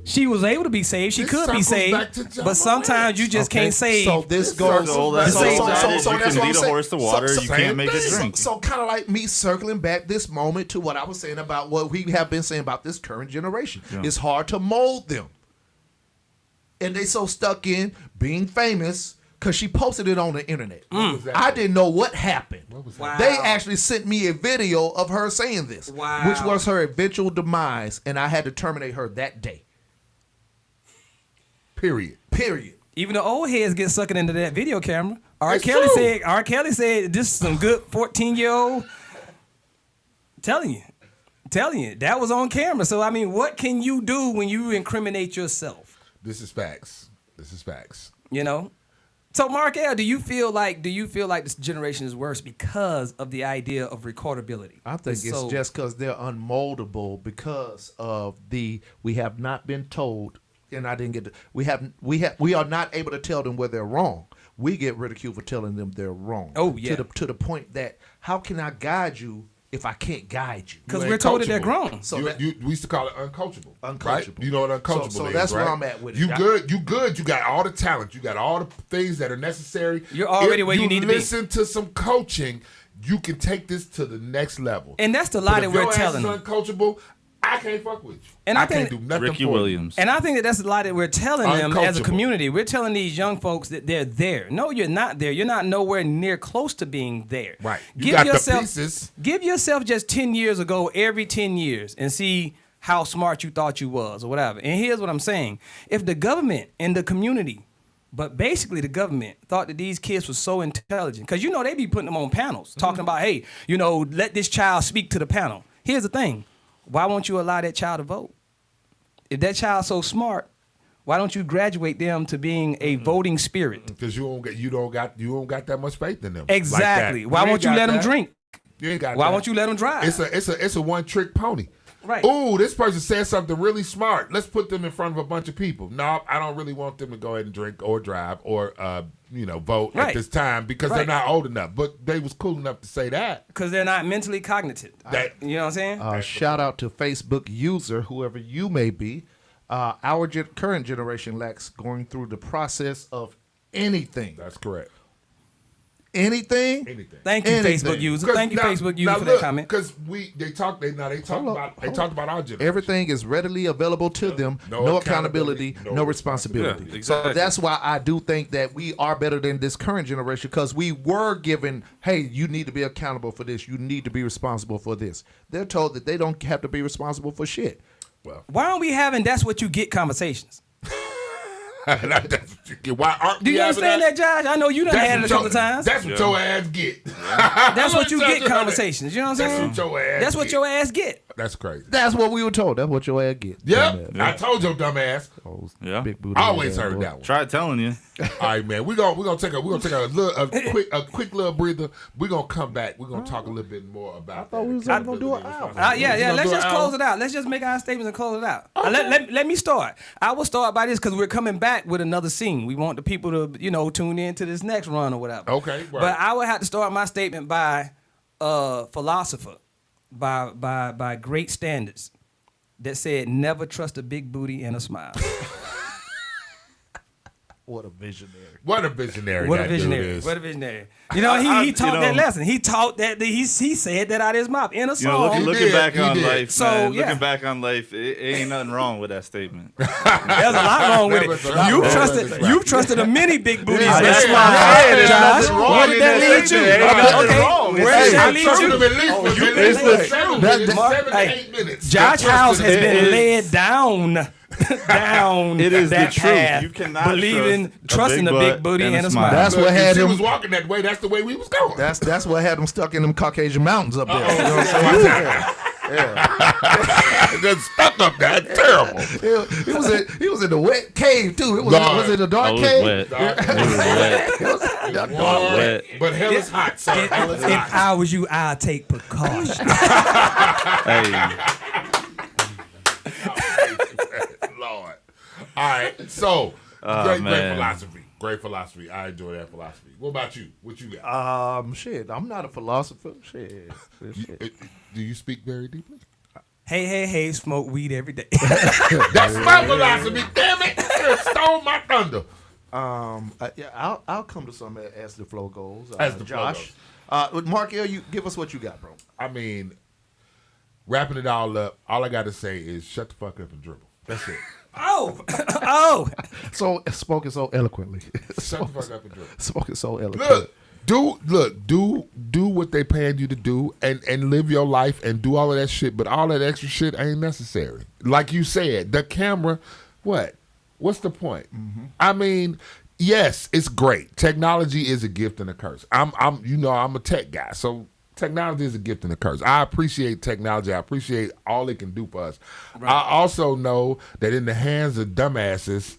She was able to be saved. She This could be circles back saved. to John But sometimes Morant. you just can't save. So this goes. So that's so you that's can what lead I'm a horse to water. You can't make it thing. drink. So kind of like me circling back this moment to what I was saying about what we have been saying about this current generation. Yeah. It's hard to mold them, and they so stuck in being famous because she posted it on the internet. I didn't know what happened. Wow. They actually sent me a video of her saying this, Wow. which was her eventual demise, and I had to terminate her that day. Period. Even the old heads get sucking into that video camera. R. It's Kelly true. said this is some good 14-year-old. Telling you, that was on camera. So I mean, what can you do when you incriminate yourself? This is facts. You know. So Markel, do you feel like this generation is worse because of the idea of recordability? I think it's so, just because they're unmoldable because of we have not been told, and I didn't get to, we are not able to tell them where they're wrong. We get ridiculed for telling them they're wrong. Oh, yeah. To the point that how can I guide you if I can't guide you? because You we're ain't told that they're coachable. grown. So we used to call it uncoachable. Uncoachable. Right? You know what uncoachable So is, that's where right? I'm at with it. You good. You got all the talent. You got all the things that are necessary. You're already If where you need to be. Listen to some coaching. You can take this to the next level. And that's the lie But that if we're your ass telling is them. uncoachable, I can't fuck with you. And I I think- can't do nothing Ricky for Williams. And I think that's a lie that we're telling them as a Uncoachable. community. We're telling these young folks that they're there. No, you're not there. You're not nowhere near close to being there. Right. You got the pieces. Give yourself just 10 years ago, every 10 years, and see how smart you thought you was or whatever. And here's what I'm saying. If the government and the community, but basically the government, thought that these kids were so intelligent, because they be putting them on panels, talking about, hey, let this child speak to the panel. Here's the thing. Why won't you allow that child to vote? If that child's so smart, why don't you graduate them to being a voting spirit? Because you don't got that much faith in them. Exactly. Like that. Why ain't won't you got let them that. drink? You ain't got Why that. won't you let them drive? It's a one trick pony. Right. Ooh, this person said something really smart. Let's put them in front of a bunch of people. No, I don't really want them to go ahead and drink or drive or vote Right. at this time because Right. they're not old enough. But they was cool enough to say that. Because they're not mentally cognitive. You know what I'm saying? Shout out to Facebook user, whoever you may be. Our current generation lacks going through the process of anything. That's correct. Anything? Anything. Thank you, anything. Facebook user. Thank you, Facebook user, for that comment. Because they talked about our generation. Everything is readily available to them. No accountability, no responsibility. Yeah, exactly. So that's why I do think that we are better than this current generation because we were given, hey, you need to be accountable for this. You need to be responsible for this. They're told that they don't have to be responsible for shit. Well, Why aren't we having that's what you get conversations? why aren't Do we you having understand that, Josh? I know you done had it a couple times. That's what your ass get. That's what you get conversations. You know what I'm saying? That's what your ass That's what get. your ass get. That's crazy. That's what we were told. That's what your ass get. Yep. Dumbass. I told your dumb ass. Yeah. Big booty. I always ass heard boy. that one. Try telling you. All right, man. We're gonna take a quick little breather. We're gonna come back. We're gonna talk a little bit more about. I thought we was that. gonna do an hour. Yeah. Let's just close it out. Let's just make our statements and close it out. Let me start. I will start by this because we're coming back with another scene. We want the people to tune in to this next run or whatever. Okay, right. But I would have to start my statement by a philosopher by great standards that said never trust a big booty and a smile. What a visionary. What a visionary. What a that dude visionary! is. What a visionary! He taught that lesson. He taught that he said that out of his mouth in a song. Looking back on did. life, So, man, yeah. looking back on life, it ain't nothing wrong with that statement. There's a lot wrong with There was a it. lot wrong You've with it. you've trusted a many big booties. Yeah, That's yeah, why. yeah, there's Josh, nothing wrong where did in that that lead statement. you? Ain't nothing Okay, wrong. where did that I lead trust him you? at least for it's the- 7 that- minutes, Mark, 7 to hey, 8 minutes. Josh I House trust has him. been led down. It is that the truth. path, You cannot believing, trust trusting a big booty and a smile. That's Look, what if had she him. was walking that way. That's the way we was going. That's what had him stuck in them Caucasian mountains up there. You know what I'm saying? Just stuck up there. Terrible. He was in the wet cave too. Was it a dark Oh, it was cave? wet. It was wet. Warm, but hell is hot, sir. Hell is If hot. I was you, I'd take precaution. Hey, Lord. All right, so great man. philosophy. Great philosophy. I enjoy that philosophy. What about you? What you got? Shit, I'm not a philosopher. Shit. Do you speak very deeply? Hey, smoke weed every day. That's my philosophy. Damn it! You stole my thunder. I'll come to some as the flow goes. As the flow Josh, Markel, you give us what you got, bro. I mean, wrapping it all up, all I got to say is shut the fuck up and dribble. That's it. oh. So spoken so eloquently. Shut the fuck up and dribble. Spoken so eloquently. Do what they paying you to do and live your life and do all of that shit, but all that extra shit ain't necessary. Like you said, the camera, what's the point? Mm-hmm. I mean, yes, it's great. Technology is a gift and a curse. I'm a tech guy, so technology is a gift and a curse. I appreciate technology. I appreciate all it can do for us. Right. I also know that in the hands of dumbasses,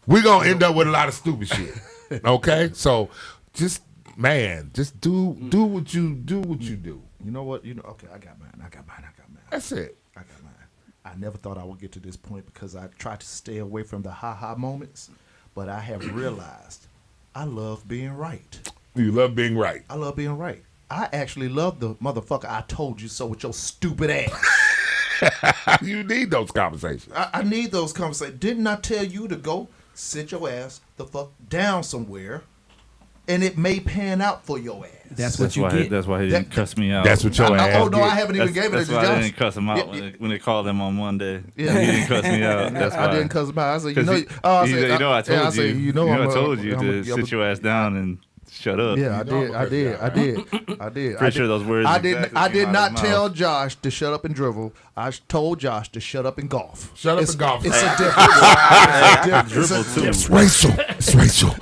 we're gonna end up with a lot of stupid shit. Okay, so just do what you do. You know what? Okay, I got mine. That's it. I got mine. I never thought I would get to this point because I tried to stay away from the ha-ha moments, but I have realized I love being right. You love being right. I love being right. I actually love the motherfucker I told you so with your stupid ass. You need those conversations. I need those conversations. Didn't I tell you to go sit your ass the fuck down somewhere, and it may pan out for your ass. That's what you get. That's why he didn't cuss me out. That's what your ass Oh, no, get. I haven't even gave it to That's why Josh. I didn't cuss him out when they called him on Monday. Yeah. He didn't cuss me out. That's why. I didn't cuss him out. I said, I told you to sit your ass down and shut up. Yeah, I did. Pretty sure those words. I did not mouth. tell Josh to shut up and dribble. I told Josh to shut up and golf. Shut up and golf. It's a difference. Dribble too. It's racial. It's racial.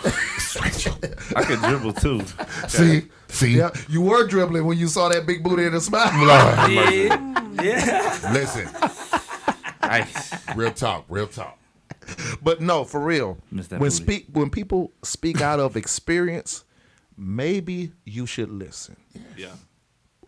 I could dribble too. See. Yeah, you were dribbling when you saw that big booty in the smile. Lord, Yeah. listen. Nice. Real talk. But no, for real. Miss that When people speak out of experience, maybe you should listen. Yeah.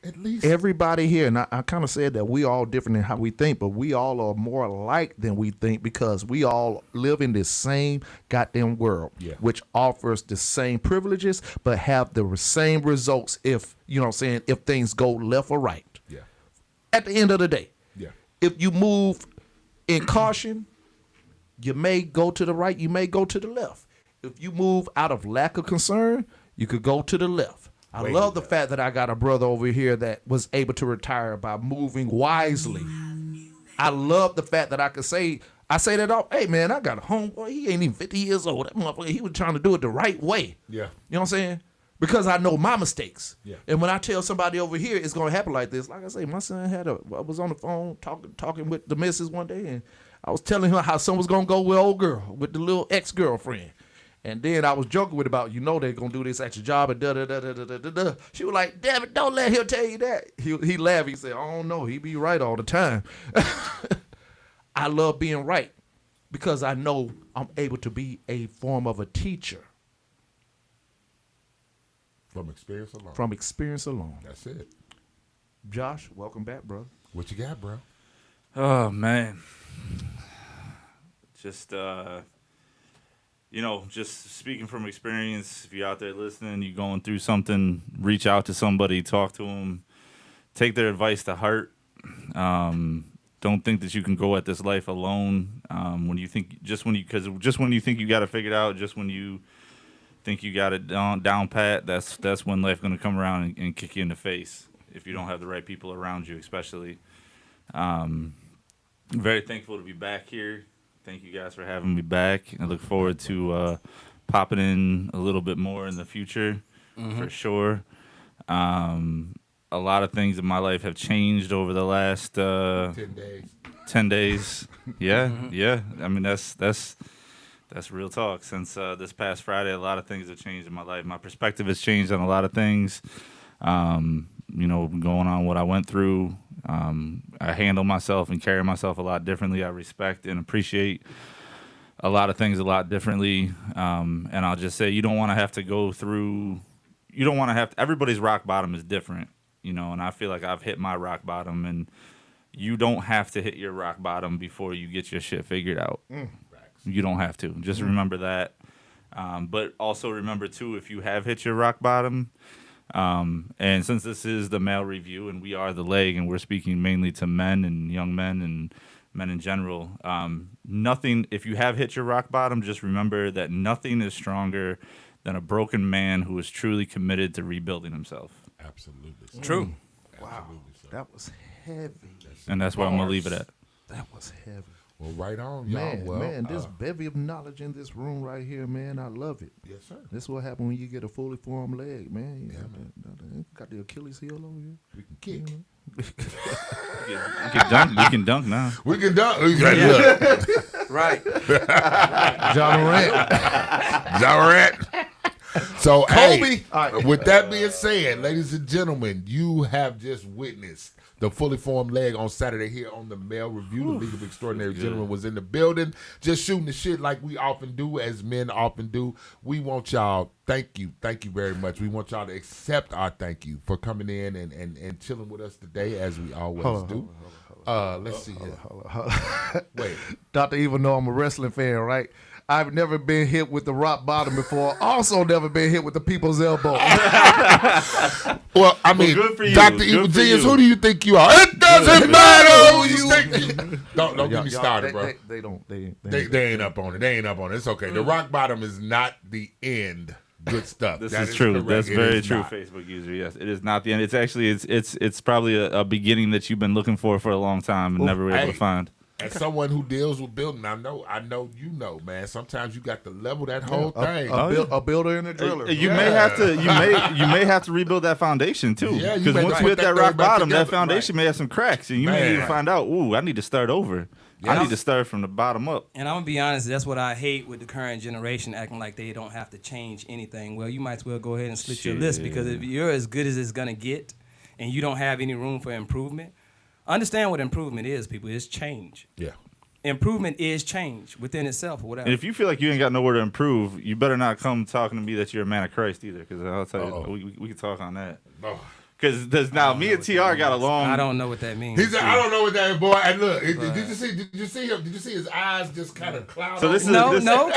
At least Everybody here, and I kind of said that we all different in how we think, but we all are more alike than we think because we all live in this same goddamn world, which offers the same privileges, but have the same results if, if things go left or right. Yeah. At the end of the day, if you move in caution, you may go to the right, you may go to the left. If you move out of lack of concern, you could go to the left. I love the fact that I got a brother over here that was able to retire by moving wisely. I love the fact that I say that all, hey man, I got a homeboy, he ain't even 50 years old. That motherfucker, he was trying to do it the right way. Yeah. You know what I'm saying? Because I know my mistakes. Yeah. And when I tell somebody over here it's gonna happen like this, like I say, my son I was on the phone talking with the missus one day, and I was telling her how something was gonna go with old girl, with the little ex-girlfriend. And then I was joking with about, they're going to do this extra job and da-da-da-da-da-da-da. She was like, damn it, don't let him tell you that. He laughed. He said, oh, no, he be right all the time. I love being right because I know I'm able to be a form of a teacher. From experience alone. From experience alone. That's it. Josh, welcome back, brother. What you got, bro? Oh man. Just just speaking from experience, if you're out there listening, you're going through something, reach out to somebody, talk to them, take their advice to heart. Don't think that you can go at this life alone. When you think when you think you got it figured out, just when you think you got it down pat, that's when life's going to come around and kick you in the face if you don't have the right people around you, especially. I'm very thankful to be back here. Thank you guys for having me back. I look forward to popping in a little bit more in the future, for sure. A lot of things in my life have changed over the last 10 days. 10 days. Yeah. I mean, that's real talk. Since this past Friday, a lot of things have changed in my life. My perspective has changed on a lot of things. Going on what I went through. I handle myself and carry myself a lot differently. I respect and appreciate a lot of things a lot differently. And I'll just say, you don't want to have to go through, everybody's rock bottom is different, and I feel like I've hit my rock bottom, and you don't have to hit your rock bottom before you get your shit figured out. You don't have to. Just remember that. But also remember, too, if you have hit your rock bottom, and since this is the male review and we are the leg and we're speaking mainly to men and young men and men in general, nothing, if you have hit your rock bottom, just remember that nothing is stronger than a broken man who is truly committed to rebuilding himself. Absolutely. So. True. Wow, that was heavy. And that's where I'm going to leave it at. That was heavy. Well, right on, y'all. Man, this bevy of knowledge in this room right here, man, I love it. Yes, sir. This is what happens when you get a fully formed leg, man. Got the Achilles heel over here. We can kick. You can dunk now. We can dunk. Look. Right. John Morant. John Morant. So, Kobe. hey, All right. with that being said, ladies and gentlemen, you have just witnessed the fully formed leg on Saturday here on the Male Review. The League of Extraordinary Gentlemen was in the building, just shooting the shit like we often do, as men often do. We want y'all, thank you very much. We want y'all to accept our thank you for coming in and chilling with us today, as we always do. Let's see here. Wait. Dr. Evil know I'm a wrestling fan, right? I've never been hit with the rock bottom before. Also never been hit with the people's elbow. Well, I mean, good for you. Dr. Good Evil for Genius, you. who do you think you are? It doesn't matter who you think. Don't get me started, bro. They don't. They ain't up on it. They ain't up on it. It's okay. The rock bottom is not the end. Good stuff. This That is true. correct. That's It very is true, not. Facebook user. Yes, it is not the end. It's actually it's probably a beginning that you've been looking for a long time and never were able to find. As someone who deals with building, I know you know, man. Sometimes you got to level that whole thing. A builder and a driller. You may have to you may have to rebuild that foundation too. Yeah, you Because may once put you hit that that thing rock back bottom, together. that foundation may have some cracks, and you may Man. need to find out. Ooh, I need to start over. I need to start from the bottom up. And I'm gonna be honest, that's what I hate with the current generation acting like they don't have to change anything. Well, you might as well go ahead and split your list, because if you're as good as it's gonna get and you don't have any room for improvement, understand what improvement is, people. It's change. Yeah. Improvement is change within itself or whatever. And if you feel like you ain't got nowhere to improve, you better not come talking to me that you're a man of Christ either, because I'll tell you, we can talk on that. Because now me and TR got along. I don't know what that means. He said, "I don't know what that is, boy." And look, did you see him? Did you see his eyes just kind of cloud? So this is No, this, no, we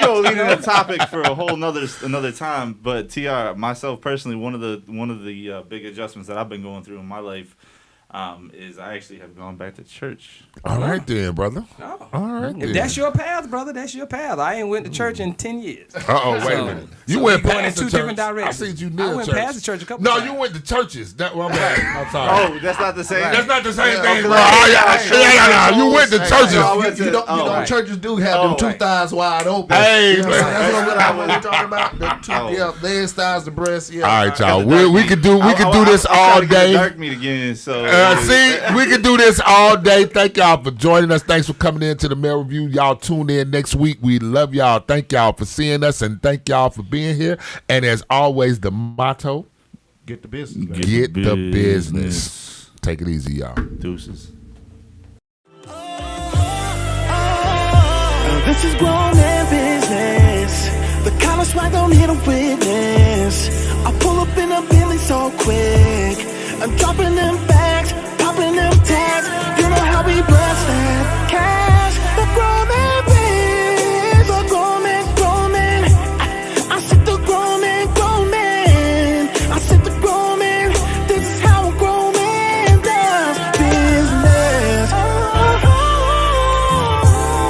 gonna lead in a topic for a whole another time. But TR, myself personally, one of the big adjustments that I've been going through in my life is I actually have gone back to church. All right then, brother. No. All right then. If that's your path, brother, that's your path. I ain't went to church in 10 years. Wait a minute. You so went we going past in the two church. different directions. I seen you near I went church. past the church a couple No, times. you went to churches. I'm sorry. Oh, that's not the same. That's not the same thing, bro. Yeah, You went to churches. You know, churches do have them two thighs wide open. Hey, you know, man. that's what we're talking about. The two, legs, thighs, the breast. Yeah. All right, y'all. We could do this all day. Dark meat again. So See, we can do this all day. Thank y'all for joining us. Thanks for coming in to the Male Review. Y'all tune in next week. We love y'all. Thank y'all for seeing us, and thank y'all for being here. And as always, the motto: Get the business. Man. get the business. Take it easy, y'all. Deuces. This is grown man business. The collar swag don't hit a witness. I pull up in a Bentley so quick. I'm dropping them bags, popping them tags. You know how